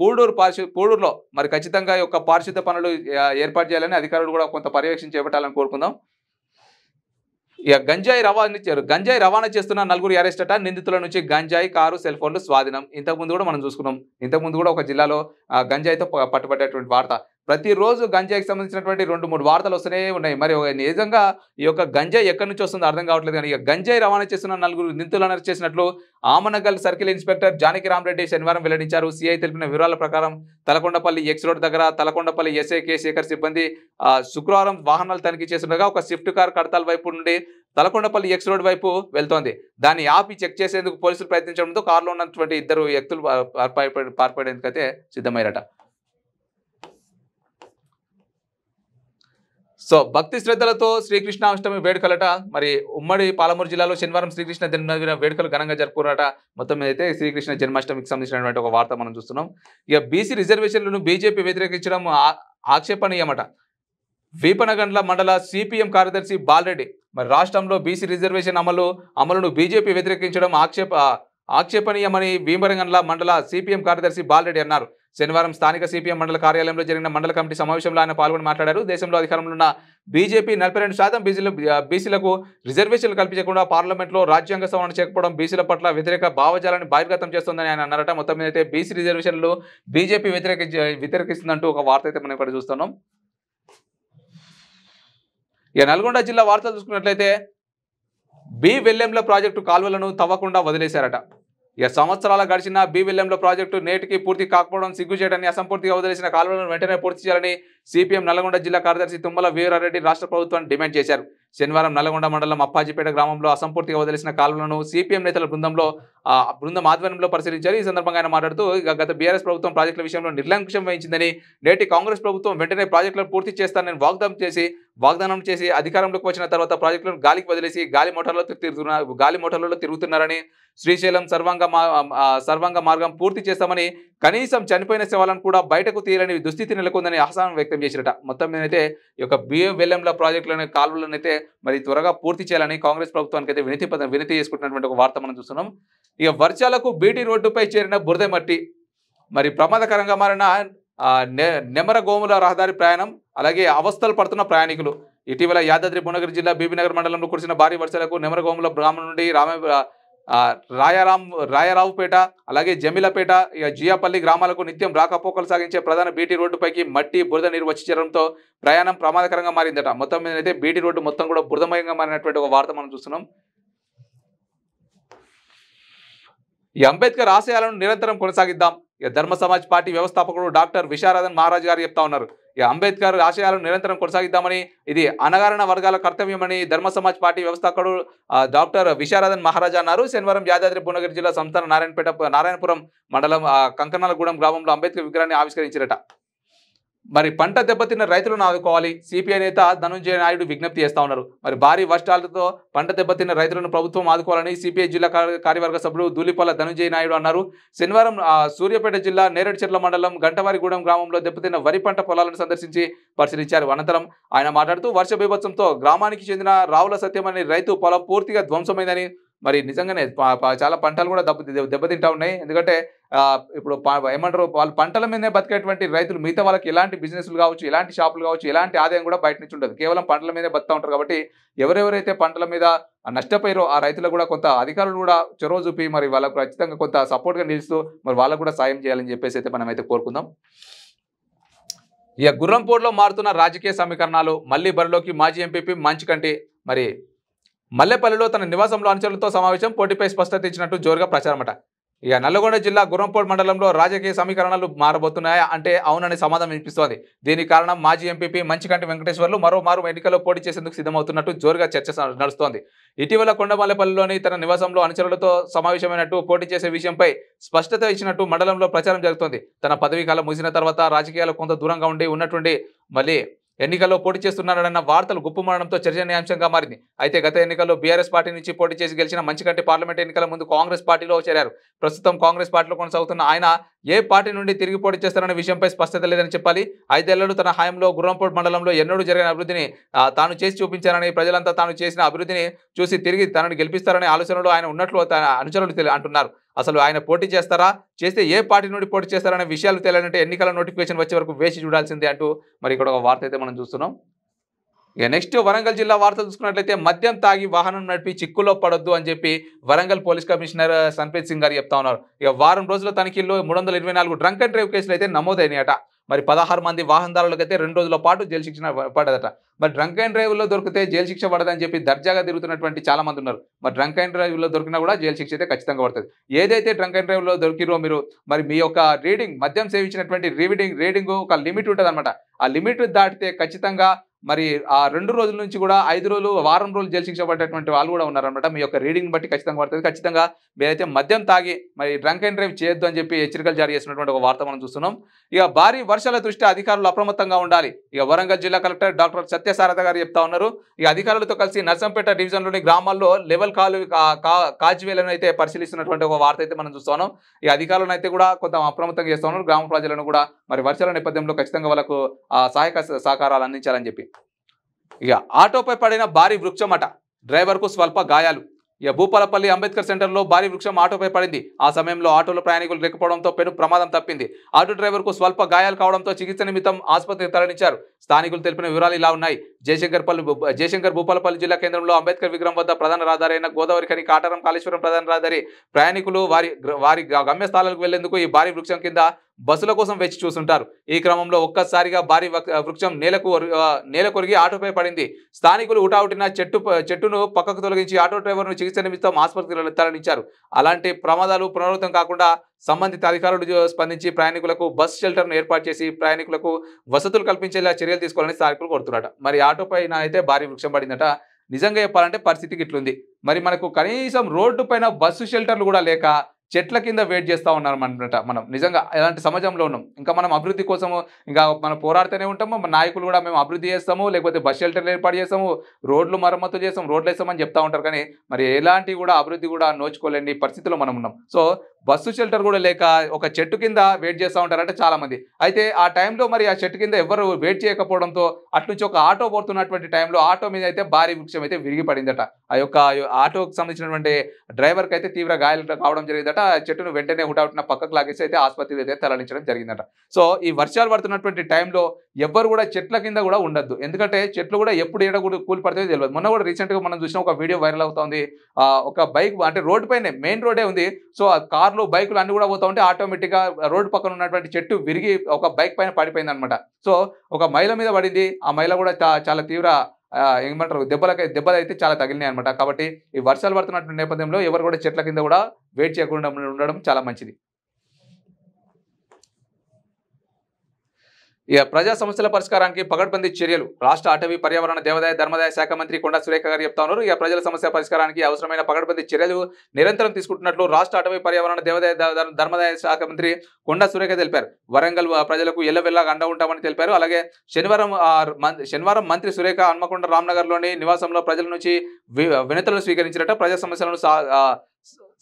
పూడూరులో మరి ఖచ్చితంగా ఈ యొక్క పారిశుద్ధ పనులు ఏర్పాటు చేయాలని అధికారులు కూడా కొంత పర్యవేక్షణ చేపట్టాలని కోరుకుందాం. ఇక గంజాయి రవాణా చేస్తున్న నలుగురు అరెస్ట్ అట. నిందితుల నుంచి గంజాయి, కారు, సెల్ ఫోన్లు స్వాధీనం. ఇంతకుముందు కూడా మనం చూసుకున్నాం. ఇంతకుముందు కూడా ఒక జిల్లాలో గంజాయితో పట్టుబట్టేటువంటి వార్త. ప్రతిరోజు గంజాయికి సంబంధించినటువంటి 2-3 వార్తలు వస్తూనే ఉన్నాయి. మరి నిజంగా ఈ యొక్క గంజాయి ఎక్కడి నుంచి వస్తుందో అర్థం కావట్లేదు. కానీ ఇక గంజాయి రవాణా చేస్తున్న నలుగురు నిందితులను అరెస్ట్ చేసినట్లు ఆమనగల్ సర్కిల్ ఇన్స్పెక్టర్ జానకి రామరెడ్డి శనివారం వెల్లడించారు. సిఐ తెలిపిన వివరాల ప్రకారం తలకొండపల్లి ఎక్స్ రోడ్ దగ్గర తలకొండపల్లి ఎస్ఐ కె శేఖర్ సిబ్బంది శుక్రవారం వాహనాలు తనిఖీ చేస్తుండగా ఒక స్విఫ్ట్ కార్ కడతాల్ వైపు నుండి తలకొండపల్లి ఎక్స్ రోడ్ వైపు వెళ్తోంది. దాన్ని ఆపి చెక్ చేసేందుకు పోలీసులు ప్రయత్నించడంతో కారులో ఉన్నటువంటి 2 వ్యక్తులు పారిపోయేందుకైతే సిద్ధమయ్యారట. సో భక్తి శ్రద్ధలతో శ్రీకృష్ణాష్టమి వేడుకలట. మరి ఉమ్మడి పాలమూరు జిల్లాలో శనివారం శ్రీకృష్ణ జన్మదిన వేడుకలు ఘనంగా జరుపుకున్నారట. మొత్తం మీద అయితే శ్రీకృష్ణ జన్మాష్టమికి సంబంధించినటువంటి ఒక వార్త మనం చూస్తున్నాం. ఇక బీసీ రిజర్వేషన్లను బీజేపీ వ్యతిరేకించడం ఆక్షేపణీయమట. వీపనగండ్ల మండల సిపిఎం కార్యదర్శి బాలరెడ్డి మరి రాష్ట్రంలో బీసీ రిజర్వేషన్ అమలును బీజేపీ వ్యతిరేకించడం ఆక్షేపణీయమని వీపనగండ్ల మండల సిపిఎం కార్యదర్శి బాలరెడ్డి అన్నారు. శనివారం స్థానిక సిపిఎం మండల కార్యాలయంలో జరిగిన మండల కమిటీ సమావేశంలో ఆయన పాల్గొని మాట్లాడారు. దేశంలో అధికారంలో ఉన్న బీజేపీ 42% బీసీలకు రిజర్వేషన్లు కల్పించకుండా పార్లమెంట్లో రాజ్యాంగ సవరణ చేయకపోవడం బీసీల పట్ల వ్యతిరేక భావజాలాన్ని బహిర్గతం చేస్తుందని ఆయన అన్నారట. మొత్తం మీద అయితే బీసీ రిజర్వేషన్లు బీజేపీ వ్యతిరేకిస్తుందంటూ ఒక వార్త అయితే మనం ఇక్కడ చూస్తున్నాం. ఇక నల్గొండ జిల్లా వార్తలు చూసుకున్నట్లయితే వెల్లెంల ప్రాజెక్టు కాలువలను తవ్వకుండా వదిలేశారట. ఇక సంవత్సరాల గడిచిన వెల్లెంల ప్రాజెక్టు నేటికి పూర్తి కాకపోవడం సిగ్గుచేటని అసంపూర్తిగా వదిలేసిన కాలువలను వెంటనే పూర్తి చేయాలని సిపిఎం నల్గొండ జిల్లా కార్యదర్శి తుమ్మల వీరారెడ్డి రాష్ట్ర ప్రభుత్వాన్ని డిమాండ్ చేశారు. శనివారం నల్గొండ మండలం అప్పాజిపేట గ్రామంలో అసంపూర్తిగా వదిలేసిన కాలువలను సిపిఎం నేతల బృందం ఆధ్వర్యంలో పరిశీలించారు. ఈ సందర్భంగా ఆయన మాట్లాడుతూ గత బీఆర్ఎస్ ప్రభుత్వం ప్రాజెక్టుల విషయంలో నిర్లక్ష్యం వహించిందని, నేటి కాంగ్రెస్ ప్రభుత్వం వెంటనే ప్రాజెక్టులను పూర్తి చేస్తానని వాగ్దానం చేసి అధికారంలోకి వచ్చిన తర్వాత ప్రాజెక్టులను గాలికి వదిలేసి గాలి మోటార్లలో తిరుగుతున్నారని, శ్రీశైలం సర్వాంగ మార్గం పూర్తి చేస్తామని, కనీసం చనిపోయిన శవాలను కూడా బయటకు తీయలేని దుస్థితి నెలకొందని అసహనం వ్యక్తం చేసిరట. మొత్తం మీదైతే ఈ యొక్క వెల్లెంల ప్రాజెక్టులను కాలువలను అయితే మరి త్వరగా పూర్తి చేయాలని కాంగ్రెస్ ప్రభుత్వానికి అయితే వినతి చేసుకుంటున్నటువంటి ఒక వార్త మనం చూస్తున్నాం. ఇక వర్షాలకు బీటీ రోడ్డుపై చేరిన బురద మట్టి మరి ప్రమాదకరంగా మారిన నెమరగోముల రహదారి ప్రయాణం, అలాగే అవస్థలు పడుతున్న ప్రయాణికులు. ఇటీవల యాదాద్రి భువనగిరి జిల్లా బీబీనగర్ మండలంలో కురిసిన భారీ వర్షాలకు నెమరగోముల గ్రామం నుండి రాయరావుపేట, అలాగే జమిలపేట, ఇక జియాపల్లి గ్రామాలకు నిత్యం రాకపోకలు సాగించే ప్రధాన బీటీ రోడ్డుపైకి మట్టి బురద నీరు వచ్చి చేరడంతో ప్రయాణం ప్రమాదకరంగా మారిందట. మొత్తం మీద అయితే బీటీ రోడ్డు మొత్తం కూడా బురదమయంగా మారినటువంటి ఒక వార్త మనం చూస్తున్నాం. ఈ అంబేద్కర్ ఆశయాలను నిరంతరం కొనసాగిద్దాం. ఇక ధర్మ సమాజ్ పార్టీ వ్యవస్థాపకుడు డాక్టర్ విశారదన్ మహారాజ్ గారు చెప్తా ఉన్నారు. ఇక అంబేద్కర్ ఆశయాలను నిరంతరం కొనసాగిద్దామని, ఇది అణగారిన వర్గాల కర్తవ్యమని ధర్మ సమాజ్ పార్టీ వ్యవస్థాపకుడు డాక్టర్ విశారదన్ మహారాజ్ అన్నారు. శనివారం యాదాద్రి భువనగిరి జిల్లా సంస్థాన నారాయణపురం మండలం కంకనాలగూడెం గ్రామంలో అంబేద్కర్ విగ్రహాన్ని ఆవిష్కరించారట. మరి పంట దెబ్బతిన్న రైతులను ఆదుకోవాలి, సిపిఐ నేత ధనంజయ నాయుడు విజ్ఞప్తి చేస్తా ఉన్నారు. మరి భారీ వర్షాలతో పంట దెబ్బతిన్న రైతులను ప్రభుత్వం ఆదుకోవాలని సిపిఐ జిల్లా కార్యవర్గ సభ్యుడు ధూళిపల్ల ధనంజయ నాయుడు అన్నారు. శనివారం సూర్యాపేట జిల్లా నేరేడుచెర్ల మండలం గంటవారిగూడెం గ్రామంలో దెబ్బతిన్న వరి పంట పొలాలను సందర్శించి పరిశీలించారు. అనంతరం ఆయన మాట్లాడుతూ వర్ష బీభత్సంతో గ్రామానికి చెందిన రావుల సత్యం అనే రైతు పొలం పూర్తిగా ధ్వంసమైందని, మరి నిజంగానే చాలా పంటలు కూడా దెబ్బతింటా ఉన్నాయి. ఎందుకంటే ఇప్పుడు ఏమంటారు, వాళ్ళ పంటల మీదనే బతికేటువంటి రైతులు మిగతా వాళ్ళకి ఎలాంటి బిజినెస్లు కావచ్చు, ఎలాంటి షాపులు కావచ్చు, ఎలాంటి ఆదాయం కూడా బయట నుంచి ఉండదు. కేవలం పంటల మీదే బతుకుతూ ఉంటారు. కాబట్టి ఎవరెవరైతే పంటల మీద నష్టపోయారో ఆ రైతులకు కూడా కొంత అధికారులు కూడా చొరవ చూపి మరి వాళ్ళకు ఖచ్చితంగా కొంత సపోర్ట్గా నిలుస్తూ మరి వాళ్ళకు కూడా సాయం చేయాలని చెప్పేసి అయితే మనమైతే కోరుకుందాం. ఇక గుర్రంపోడులో మారుతున్న రాజకీయ సమీకరణాలు, మళ్లీ బరిలోకి మాజీ ఎంపీపీ మంచికంటి మరి మల్లెపల్లిలో తన నివాసంలో అనుచరులతో సమావేశం, పోటీపై స్పష్టత ఇచ్చినట్టు జోరుగా ప్రచారమట. ఇక నల్లగొండ జిల్లా గుర్రంపోడ్ మండలంలో రాజకీయ సమీకరణలు మారబోతున్నాయా అంటే అవునని సమాధానం వినిపిస్తోంది. దీనికి కారణం మాజీ ఎంపీపీ మంచికంటి వెంకటేశ్వర్లు మరోమారు ఎన్నికల్లో పోటీ చేసేందుకు సిద్ధమవుతున్నట్టు జోరుగా చర్చ నడుస్తోంది. ఇటీవల కొండమల్లపల్లిలోని తన నివాసంలో అనుచరులతో సమావేశమైనట్టు పోటీ చేసే విషయంపై స్పష్టత ఇచ్చినట్టు మండలంలో ప్రచారం జరుగుతోంది. తన పదవీ కాలం ముగిసిన తర్వాత రాజకీయాలు కొంత దూరంగా ఉన్నటువంటి మళ్ళీ ఎన్నికల్లో పోటీ చేస్తున్నారన్న వార్తలు గుప్పుమనడంతో చర్చనీయాంశంగా మారింది. అయితే గత ఎన్నికల్లో బీఆర్ఎస్ పార్టీ నుంచి పోటీ చేసి గెలిచిన మంచికంటి పార్లమెంట్ ఎన్నికల ముందు కాంగ్రెస్ పార్టీలో చేరారు. ప్రస్తుతం కాంగ్రెస్ పార్టీలో కొనసాగుతున్న ఆయన ఏ పార్టీ నుండి తిరిగి పోటీ చేస్తారన్న విషయంపై స్పష్టత లేదని చెప్పాలి. 5 ఏళ్లలో తన హయాంలో గుర్రంపోడ్ మండలంలో ఎన్నడూ జరిగిన అభివృద్ధిని తాను చేసి చూపించారని, ప్రజలంతా తాను చేసిన అభివృద్ధిని చూసి తిరిగి తనను గెలిపిస్తారనే ఆలోచనలో ఆయన ఉన్నట్లు తన అనుచరులు అంటున్నారు. అసలు ఆయన పోటీ చేస్తారా, చేస్తే ఏ పార్టీ నుండి పోటీ చేస్తారనే విషయాలు తెలియాలంటే ఎన్నికల నోటిఫికేషన్ వచ్చే వరకు వేచి చూడాల్సిందే అంటూ మరి ఇక్కడ ఒక వార్త అయితే మనం చూస్తున్నాం. ఇక నెక్స్ట్ వరంగల్ జిల్లా వార్తలు చూసుకున్నట్లయితే మద్యం తాగి వాహనం నడిపి చిక్కులో పడొద్దు అని చెప్పి వరంగల్ పోలీస్ కమిషనర్ సన్ప్రీత్ సింగ్ గారు చెప్తా ఉన్నారు. ఇక వారం రోజుల తనిఖీల్లో 324 డ్రంక్ అండ్ డ్రైవ్ కేసులు అయితే నమోదైనాయట. మరి 16 మంది వాహనదారులకు అయితే 2 రోజుల పాటు జైలు శిక్ష పడదట. మరి డ్రంక్ అండ్ డ్రైవ్ లో దొరికితే జైలు శిక్ష పడదని చెప్పి దర్జాగా తిరుగుతున్నటువంటి చాలా మంది ఉన్నారు. మరి డ్రంక్ అండ్ డ్రైవ్ లో దొరికినా కూడా జైలు శిక్ష అయితే ఖచ్చితంగా పడుతుంది. ఏదైతే డ్రంక్ అండ్ డ్రైవ్ లో దొరికిరో మీరు మరి మీ యొక్క రీడింగ్ మద్యం సేవించినటువంటి రీడింగ్ ఒక లిమిట్ ఉంటుంది అనమాట. ఆ లిమిట్ దాటితే ఖచ్చితంగా మరి ఆ 2 రోజుల నుంచి కూడా 5 రోజులు వారం రోజులు జైలు శిక్ష పడేటువంటి వాళ్ళు కూడా ఉన్నారనమాట. మీ యొక్క రీడింగ్ బట్టి ఖచ్చితంగా పడుతుంది. ఖచ్చితంగా మీరైతే మద్యం తాగి మరి డ్రంక్ అండ్ డ్రైవ్ చేయొద్దు అని చెప్పి హెచ్చరికలు జారీ చేసినటువంటి ఒక వార్త మనం చూస్తున్నాం. ఇక భారీ వర్షాల దృష్ట్యా అధికారులు అప్రమత్తంగా ఉండాలి. ఇక వరంగల్ జిల్లా కలెక్టర్ డాక్టర్ సత్యసారథ గారు చెప్తా ఉన్నారు. ఇక అధికారులతో కలిసి నర్సంపేట డివిజన్లోని గ్రామాల్లో లెవెల్ కాజ్వేలను అయితే పరిశీలిస్తున్నటువంటి ఒక వార్త అయితే మనం చూస్తున్నాం. ఈ అధికారులను అయితే కూడా కొంత అప్రమత్తంగా చేస్తా ఉన్నారు. గ్రామ ప్రజలను కూడా మరి వర్షాల నేపథ్యంలో ఖచ్చితంగా వాళ్ళకు సహాయక సహకారాలు అందించాలని చెప్పి. ఇక ఆటోపై పడిన భారీ వృక్షం అట, డ్రైవర్కు స్వల్ప గాయాలు. ఇక భూపాలపల్లి అంబేద్కర్ సెంటర్లో భారీ వృక్షం ఆటోపై పడింది. ఆ సమయంలో ఆటోలో ప్రయాణికులు లేకపోవడంతో పెను ప్రమాదం తప్పింది. ఆటో డ్రైవర్కు స్వల్ప గాయాలు కావడంతో చికిత్స నిమిత్తం ఆసుపత్రికి తరలించారు. స్థానికులు తెలిపిన వివరాలు ఇలా ఉన్నాయి. జయశంకర్ భూపాలపల్లి జిల్లా కేంద్రంలో అంబేద్కర్ విగ్రహం వద్ద ప్రధాన రహదారి అయిన గోదావరి ఖని కాటారం కాళేశ్వరం ప్రధాన రహదారి ప్రయాణికులు వారి గమ్యస్థానాలకు వెళ్లేందుకు ఈ భారీ వృక్షం కింద బస్సుల కోసం వేచి చూస్తుంటారు. ఈ క్రమంలో ఒక్కసారిగా భారీ వృక్షం నేల కొరిగి ఆటోపై పడింది. స్థానికులు హుటాహుటిన చెట్టును పక్కకు తొలగించి ఆటో డ్రైవర్ను చికిత్స నిమిత్తం ఆసుపత్రికి తరలించారు. అలాంటి ప్రమాదాలు పునరావృతం కాకుండా సంబంధిత అధికారులు స్పందించి ప్రయాణికులకు బస్ షెల్టర్ను ఏర్పాటు చేసి ప్రయాణికులకు వసతులు కల్పించేలా చర్యలు తీసుకోవాలని స్థానికులు కోరుతున్నారట. మరి ఆటో పైన అయితే భారీ వృక్షం పడిందట. నిజంగా చెప్పాలంటే పరిస్థితికి ఇట్లుంది. మరి మనకు కనీసం రోడ్డు పైన బస్సు షెల్టర్లు కూడా లేక చెట్ల కింద వెయిట్ చేస్తూ ఉన్నాం అనమాట. మనం నిజంగా ఇలాంటి సమాజంలో ఉన్నాం. ఇంకా మనం అభివృద్ధి కోసము ఇంకా మనం పోరాడుతూనే ఉంటాము. మన నాయకులు కూడా మేము అభివృద్ధి చేస్తాము, లేకపోతే బస్ షెల్టర్లు ఏర్పాటు చేస్తాము, రోడ్లు మరమ్మతులు చేస్తాం, రోడ్లు వేస్తామని చెప్తా ఉంటారు. కానీ మరి ఎలాంటి కూడా అభివృద్ధి కూడా నోచుకోలేని పరిస్థితిలో మనం ఉన్నాం. సో బస్సు షెల్టర్ కూడా లేక ఒక చెట్టు కింద వెయిట్ చేస్తూ ఉంటారంటే చాలా మంది. అయితే ఆ టైంలో మరి ఆ చెట్టు కింద ఎవరు వెయిట్ చేయకపోవడంతో అట్నుంచి ఒక ఆటో పోతున్నటువంటి టైంలో ఆటో మీద అయితే భారీ వృక్షం అయితే విరిగి పడిందట. ఆ యొక్క ఆటోకి సంబంధించినటువంటి డ్రైవర్కి అయితే తీవ్ర గాయాలు కావడం జరిగిందట. చెట్టును వెంటనే హుటాహుటిన పక్కకు లాగేసి అయితే ఆసుపత్రికి అయితే తరలించడం జరిగిందట. సో ఈ వర్షాలు పడుతున్నటువంటి టైంలో ఎవ్వరు కూడా చెట్ల కింద కూడా ఉండద్దు. ఎందుకంటే చెట్లు కూడా ఎప్పుడు ఏడ కూడా కూలి పడితే తెలియదు. మొన్న కూడా రీసెంట్గా మనం చూసిన ఒక వీడియో వైరల్ అవుతుంది. ఒక బైక్ అంటే రోడ్డు పైన మెయిన్ రోడ్డే ఉంది. సో ఆ కార్లు బైకులు అన్ని కూడా పోతా ఉంటే ఆటోమేటిక్గా రోడ్డు పక్కన ఉన్నటువంటి చెట్టు విరిగి ఒక బైక్ పైన పడిపోయింది అనమాట. సో ఒక మహిళ మీద పడింది. ఆ మహిళ కూడా చాలా తీవ్ర ఏమంటారు దెబ్బలు అయితే చాలా తగిలినాయి అనమాట. కాబట్టి ఈ వర్షాలు పడుతున్నటువంటి నేపథ్యంలో ఎవరు కూడా చెట్ల కింద కూడా వెయిట్ చేయకుండా ఉండడం చాలా మంచిది. ఇక ప్రజా సమస్యల పరిష్కారానికి పగడ్బందీ చర్యలు రాష్ట్ర అటవీ పర్యావరణ దేవాదాయ ధర్మాదాయ శాఖ మంత్రి కొండా సురేఖ గారు చెప్తా ఉన్నారు. ఇక ప్రజల సమస్య పరిష్కారానికి అవసరమైన పగడ్బందీ చర్యలు నిరంతరం తీసుకుంటున్నట్లు రాష్ట్ర అటవీ పర్యావరణ దేవాదాయ ధర్మాదాయ శాఖ మంత్రి కొండా సురేఖ తెలిపారు. వరంగల్ ప్రజలకు ఎల్లవెల్లాగా అండ ఉంటామని తెలిపారు. అలాగే శనివారం మంత్రి సురేఖ హన్మకొండ రామ్నగర్లోని నివాసంలో ప్రజల నుంచి వినతులను స్వీకరించారట. ప్రజా సమస్యలను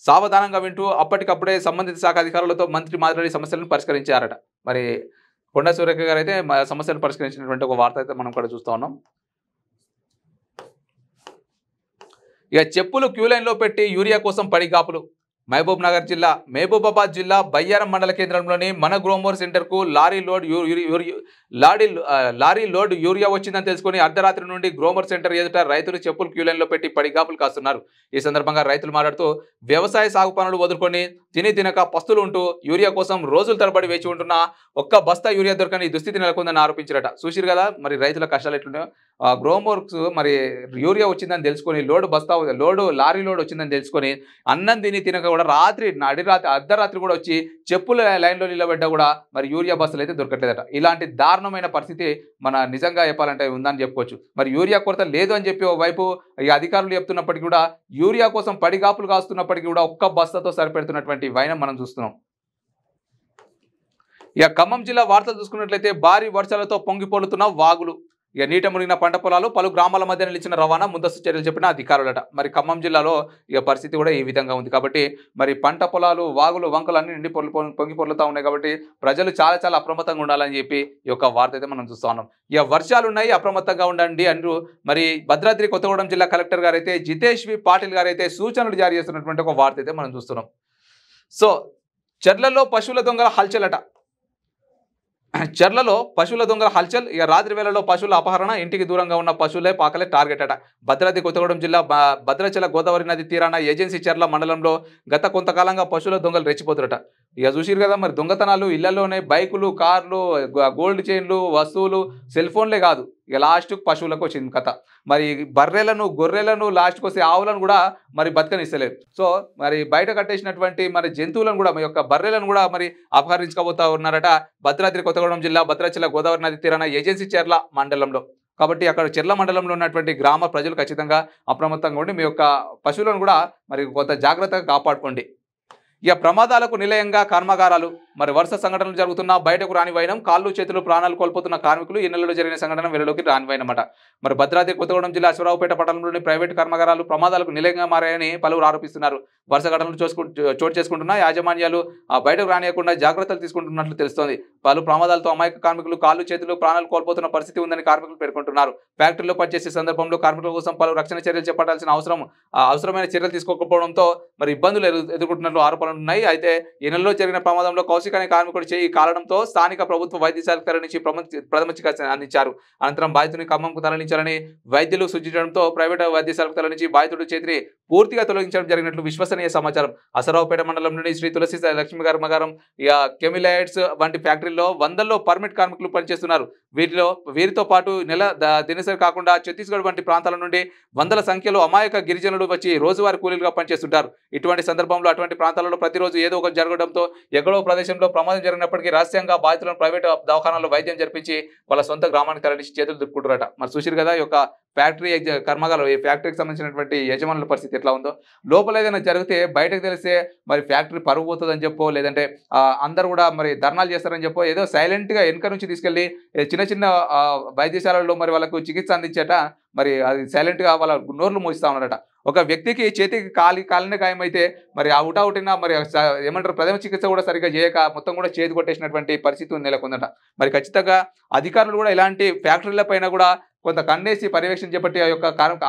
సావధానంగా వింటూ అప్పటికప్పుడే సంబంధిత శాఖ అధికారులతో మంత్రి మాట్లాడి సమస్యలను పరిష్కరించారట. మరి కొండా సురేఖ గారు అయితే సమస్యను పరిష్కరించినటువంటి ఒక వార్త అయితే మనం కూడా చూస్తూ ఉన్నాం. ఇక చెప్పులు క్యూ లైన్లో పెట్టి యూరియా కోసం పడిగాపులు. మహబూబాబాద్ జిల్లా బయ్యారం మండల కేంద్రంలోని మన గ్రోమోర్ సెంటర్కు లారీ లోడ్ యూరియా వచ్చిందని తెలుసుకుని అర్ధరాత్రి నుండి గ్రోమర్ సెంటర్ ఎదుట రైతులు చెప్పులు క్యూ లైన్లో పెట్టి పడిగాపులు కాస్తున్నారు. ఈ సందర్భంగా రైతులు మాట్లాడుతూ వ్యవసాయ సాగు పనులు వదులుకొని తిని తినక పస్తులు ఉంటూ యూరియా కోసం రోజుల తరబడి వేచి ఉంటున్న ఒక్క బస్తా యూరియా దొరకని దుస్థితి నెలకొందని ఆరోపించారట. చూసిరు కదా మరి రైతుల కష్టాలు ఎట్లున్నాయో. గ్రోమోర్క్స్ మరి యూరియా వచ్చిందని తెలుసుకొని లోడు లారీ లోడ్ వచ్చిందని తెలుసుకొని అన్నం తినక కూడా అర్ధరాత్రి కూడా వచ్చి చెప్పుల లైన్లో నిలబడ్డా కూడా మరి యూరియా బస్సులు అయితే దొరకట్లేదట. ఇలాంటి దారుణమైన పరిస్థితి మన నిజంగా చెప్పాలంటే ఉందని చెప్పుకోవచ్చు. మరి యూరియా కొరత లేదు అని చెప్పి ఓవైపు ఈ అధికారులు చెప్తున్నప్పటికీ కూడా యూరియా కోసం పడిగాపులు కాస్తున్నప్పటికీ కూడా ఒక్క బస్తాతో సరిపెడుతున్నటువంటి వైనం మనం చూస్తున్నాం. ఇక ఖమ్మం జిల్లా వార్తలు చూసుకున్నట్లయితే భారీ వర్షాలతో పొంగిపోలుతున్న వాగులు. ఇక నీట మునిగిన పంట పొలాలు, పలు గ్రామాల మధ్య నిలిచిన రవాణా, ముందస్తు చర్యలు చెప్పిన అధికారులట. మరి ఖమ్మం జిల్లాలో ఇక పరిస్థితి కూడా ఈ విధంగా ఉంది. కాబట్టి మరి పంట పొలాలు, వాగులు, వంకలు అన్ని నిండి పొంగి పొర్లుతూ ఉన్నాయి. కాబట్టి ప్రజలు చాలా అప్రమత్తంగా ఉండాలని చెప్పి ఈ యొక్క వార్త అయితే మనం చూస్తా ఉన్నాం. ఇక వర్షాలు ఉన్నాయి, అప్రమత్తంగా ఉండండి అంటూ మరి భద్రాద్రి కొత్తగూడెం జిల్లా కలెక్టర్ గారు అయితే జితేష్ వి పాటిల్ గారు అయితే సూచనలు జారీ చేస్తున్నటువంటి ఒక వార్త అయితే మనం చూస్తున్నాం. సో చెర్లలో పశువుల దొంగల హల్చలట. చెర్లలో పశువుల దొంగల హల్చల్. ఇక రాత్రి వేళలో పశువుల అపహరణ, ఇంటికి దూరంగా ఉన్న పశువులే పాకలే టార్గెట్ అట. భద్రాద్రి కొత్తగూడెం జిల్లా భద్రాచల గోదావరి నది తీరాన ఏజెన్సీ చెర్ల మండలంలో గత కొంతకాలంగా పశువుల దొంగలు రెచ్చిపోతురట. ఇక చూసిరు కదా మరి దొంగతనాలు ఇళ్లలోనే బైకులు, కార్లు, గోల్డ్ చైన్లు, వస్తువులు, సెల్ ఫోన్లే కాదు ఇక లాస్ట్కు పశువులకు వచ్చింది కథ. మరి బర్రెలను, గొర్రెలను, లాస్ట్కి వస్తే ఆవులను కూడా మరి బతకనిస్తలేరు. సో మరి బయట కట్టేసినటువంటి మరి జంతువులను కూడా మీ యొక్క బర్రెలను కూడా మరి అపహరించుకోబోతా ఉన్నారట భద్రాద్రి కొత్తగూడెం జిల్లా భద్రాచల గోదావరి నది తీరాన ఏజెన్సీ చెర్ల మండలంలో. కాబట్టి అక్కడ చెర్ల మండలంలో ఉన్నటువంటి గ్రామ ప్రజలు ఖచ్చితంగా అప్రమత్తంగా ఉండి మీ యొక్క పశువులను కూడా మరి కొంత జాగ్రత్తగా కాపాడుకోండి. ఇక ప్రమాదాలకు నిలయంగా కర్మాగారాలు. మరి వరుస సంఘటనలు జరుగుతున్నా బయటకు రాని వైనం, కాళ్ళు చేతులు ప్రాణాలు కోల్పోతున్న కార్మికులు. ఈ నెలలో జరిగిన సంఘటన వెలుగులోకి రాని వైనమాట. మరి భద్రాద్రి కొత్తగూడెం జిల్లా అశ్వరావుపేట పట్టణంలోని ప్రైవేటు కర్మాగారాలు ప్రమాదాలకు నిలయంగా మారాయని పలువురు ఆరోపిస్తున్నారు. వరుస ఘటనలు చోటు చేసుకుంటున్నా యాజమాన్యాలు బయటకు రానియకుండా జాగ్రత్తలు తీసుకుంటున్నట్లు తెలుస్తోంది. పలు ప్రమాదాలతో అమాయక కార్మికులు కాళ్ళు చేతులు ప్రాణాలు కోల్పోతున్న పరిస్థితి ఉందని కార్మికులు పేర్కొంటున్నారు. ఫ్యాక్టరీలో పనిచేసే సందర్భంలో కార్మికుల కోసం పలు రక్షణ చర్యలు చేపట్టాల్సిన అవసరమైన చర్యలు తీసుకోకపోవడంతో మరి ఇబ్బందులు ఎదుర్కొంటున్నట్లు ఆరోపణలు ఉన్నాయి. అయితే ఈ నెలలో జరిగిన ప్రమాదంలో కౌశిక్ అనే కార్మికుడు చేయి కాలడంతో స్థానిక ప్రభుత్వ వైద్యశాలకు తరలించి ప్రథమ చికిత్స అందించారు. అనంతరం బాధితుని ఖమ్మంకు తరలించాలని వైద్యులు సూచించడంతో ప్రైవేటు వైద్యశాలకు తరలించి బాధితుడు చేతిని పూర్తిగా తొలగించడం జరిగినట్లు విశ్వసనీయ సమాచారం. అసరావుపేట మండలంలోని శ్రీ తులసి లక్ష్మి కర్మాగారం, కెమిలైట్స్ వంటి ఫ్యాక్టరీల్లో వందల్లో పర్మిట్ కార్మికులు పనిచేస్తున్నారు. వీరితో పాటు దినసరి కాకుండా ఛత్తీస్గఢ్ వంటి ప్రాంతాల నుండి వందల సంఖ్యలో అమాయక గిరిజనులు వచ్చి రోజువారీ కూలీలుగా పనిచేస్తుంటారు. ఇటువంటి సందర్భంలో అటువంటి ప్రాంతాలలో ప్రతిరోజు ఏదో ఒకటి జరగడంతో ఎక్కడో ప్రదేశంలో ప్రమాదం జరిగినప్పటికీ రహస్యంగా బాధితులను ప్రైవేటు దవాఖానాల్లో వైద్యం జరిపించి వాళ్ళ సొంత గ్రామానికి తరలించి చేతులు దుక్కుంటారట. మరి చూసిరు కదా ఈ యొక్క ఫ్యాక్టరీ కర్మాగారం, ఈ ఫ్యాక్టరీకి సంబంధించినటువంటి యజమానుల పరిస్థితి ఎట్లా ఉందో. లోపల ఏదైనా జరిగితే బయటకు తెలిస్తే మరి ఫ్యాక్టరీ పరుగు పోతుందని చెప్పో, లేదంటే అందరూ కూడా మరి ధర్నాలు చేస్తారని చెప్పో, ఏదో సైలెంట్గా వెనక నుంచి తీసుకెళ్లి చిన్న వైద్యశాలలో మరి వాళ్ళకు చికిత్స అందించేట మరి అది సైలెంట్గా వాళ్ళ నోర్లు మూసిస్తా ఉన్నారట. ఒక వ్యక్తికి చేతికి కాలిన గాయమైతే మరి అవుటినా మరి ఏమంటారు ప్రథమ చికిత్స కూడా సరిగ్గా చేయక మొత్తం కూడా చేతి కొట్టేసినటువంటి పరిస్థితి నెలకొందట. మరి ఖచ్చితంగా అధికారులు కూడా ఇలాంటి ఫ్యాక్టరీల పైన కూడా కొంత కన్నేసి పర్యవేక్షణ చేపట్టి ఆ యొక్క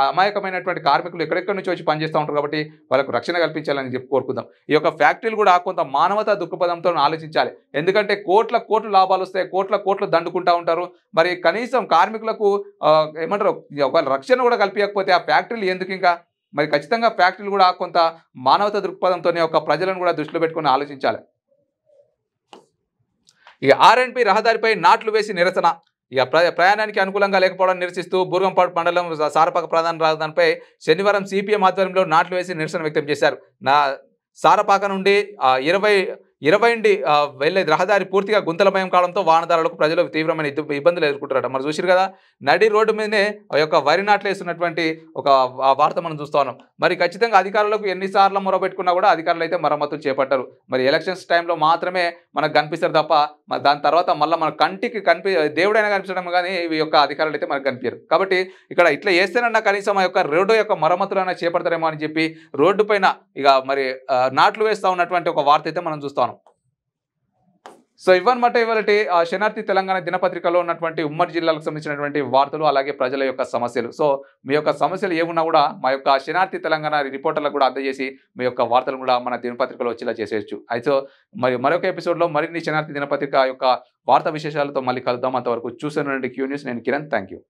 అమాయకమైనటువంటి కార్మికులు ఎక్కడెక్కడి నుంచి వచ్చి పనిచేస్తూ ఉంటారు. కాబట్టి వాళ్ళకు రక్షణ కల్పించాలని చెప్పి కోరుకుందాం. ఈ యొక్క ఫ్యాక్టరీలు కూడా కొంత మానవతా దృక్పథంతో ఆలోచించాలి. ఎందుకంటే కోట్ల లాభాలు వస్తాయి, కోట్లు దండుకుంటూ ఉంటారు. మరి కనీసం కార్మికులకు ఏమంటారు ఒక రక్షణ కూడా కల్పించకపోతే ఆ ఫ్యాక్టరీలు ఎందుకు ఇంకా. మరి ఖచ్చితంగా ఫ్యాక్టరీలు కూడా కొంత మానవతా దృక్పథంతోనే ఒక ప్రజలను కూడా దృష్టిలో పెట్టుకుని ఆలోచించాలి. ఇక R&B రహదారిపై నాట్లు వేసి నిరసన. ఇక ప్రయాణానికి అనుకూలంగా లేకపోవడం నిరసిస్తూ బూర్గంపాడు మండలం సారపాక ప్రధాన రహదారిపై శనివారం CPM ఆధ్వర్యంలో నాట్లు వేసి నిరసన వ్యక్తం చేశారు. సారపాక నుండి 20 వెళ్లే రహదారి పూర్తిగా గుంతలమయం కావడంతో వాహనదారులకు ప్రజలు తీవ్రమైన ఇబ్బందులు ఎదుర్కొంటారట. మరి చూసిరు కదా నడి రోడ్డు మీదనే ఆ యొక్క వరి నాట్లు వేస్తున్నటువంటి ఒక వార్త మనం చూస్తా ఉన్నాం. మరి ఖచ్చితంగా అధికారులకు ఎన్నిసార్లు మొరబెట్టుకున్నా కూడా అధికారులు అయితే మరమ్మతులు చేపట్టారు. మరి ఎలక్షన్స్ టైంలో మాత్రమే మనకు కనిపిస్తారు తప్ప మరి దాని తర్వాత మళ్ళీ మన కంటికి దేవుడైనా కనిపించడం కానీ ఈ యొక్క అధికారులు అయితే మనకు కనిపించారు. కాబట్టి ఇక్కడ ఇట్లా వేస్తేనన్నా కనీసం ఆ యొక్క రోడ్డు యొక్క మరమ్మతులైనా చేపడతారేమో అని చెప్పి రోడ్డు పైన ఇక మరి నాట్లు వేస్తూ ఉన్నటువంటి ఒక వార్త అయితే మనం చూస్తాం. సో ఇవన్నమాట ఇవాళ శనార్థి తెలంగాణ దినపత్రికలో ఉన్నటువంటి ఉమ్మడి జిల్లాలకు సంబంధించినటువంటి వార్తలు, అలాగే ప్రజల యొక్క సమస్యలు. సో మీ యొక్క సమస్యలు ఏమున్నా కూడా మా యొక్క శనార్థి తెలంగాణ రిపోర్టర్లకు కూడా అందజేసి మీ యొక్క వార్తలు కూడా మన దినపత్రికలో వచ్చేలా చేసేయచ్చు. అయితే మరి మరొక ఎపిసోడ్లో మరిన్ని శనార్థి దినపత్రిక యొక్క వార్తా విశేషాలతో మళ్ళీ కలుద్దాం. అంతవరకు చూసానండి Q News. నేను కిరణ్. Thank you.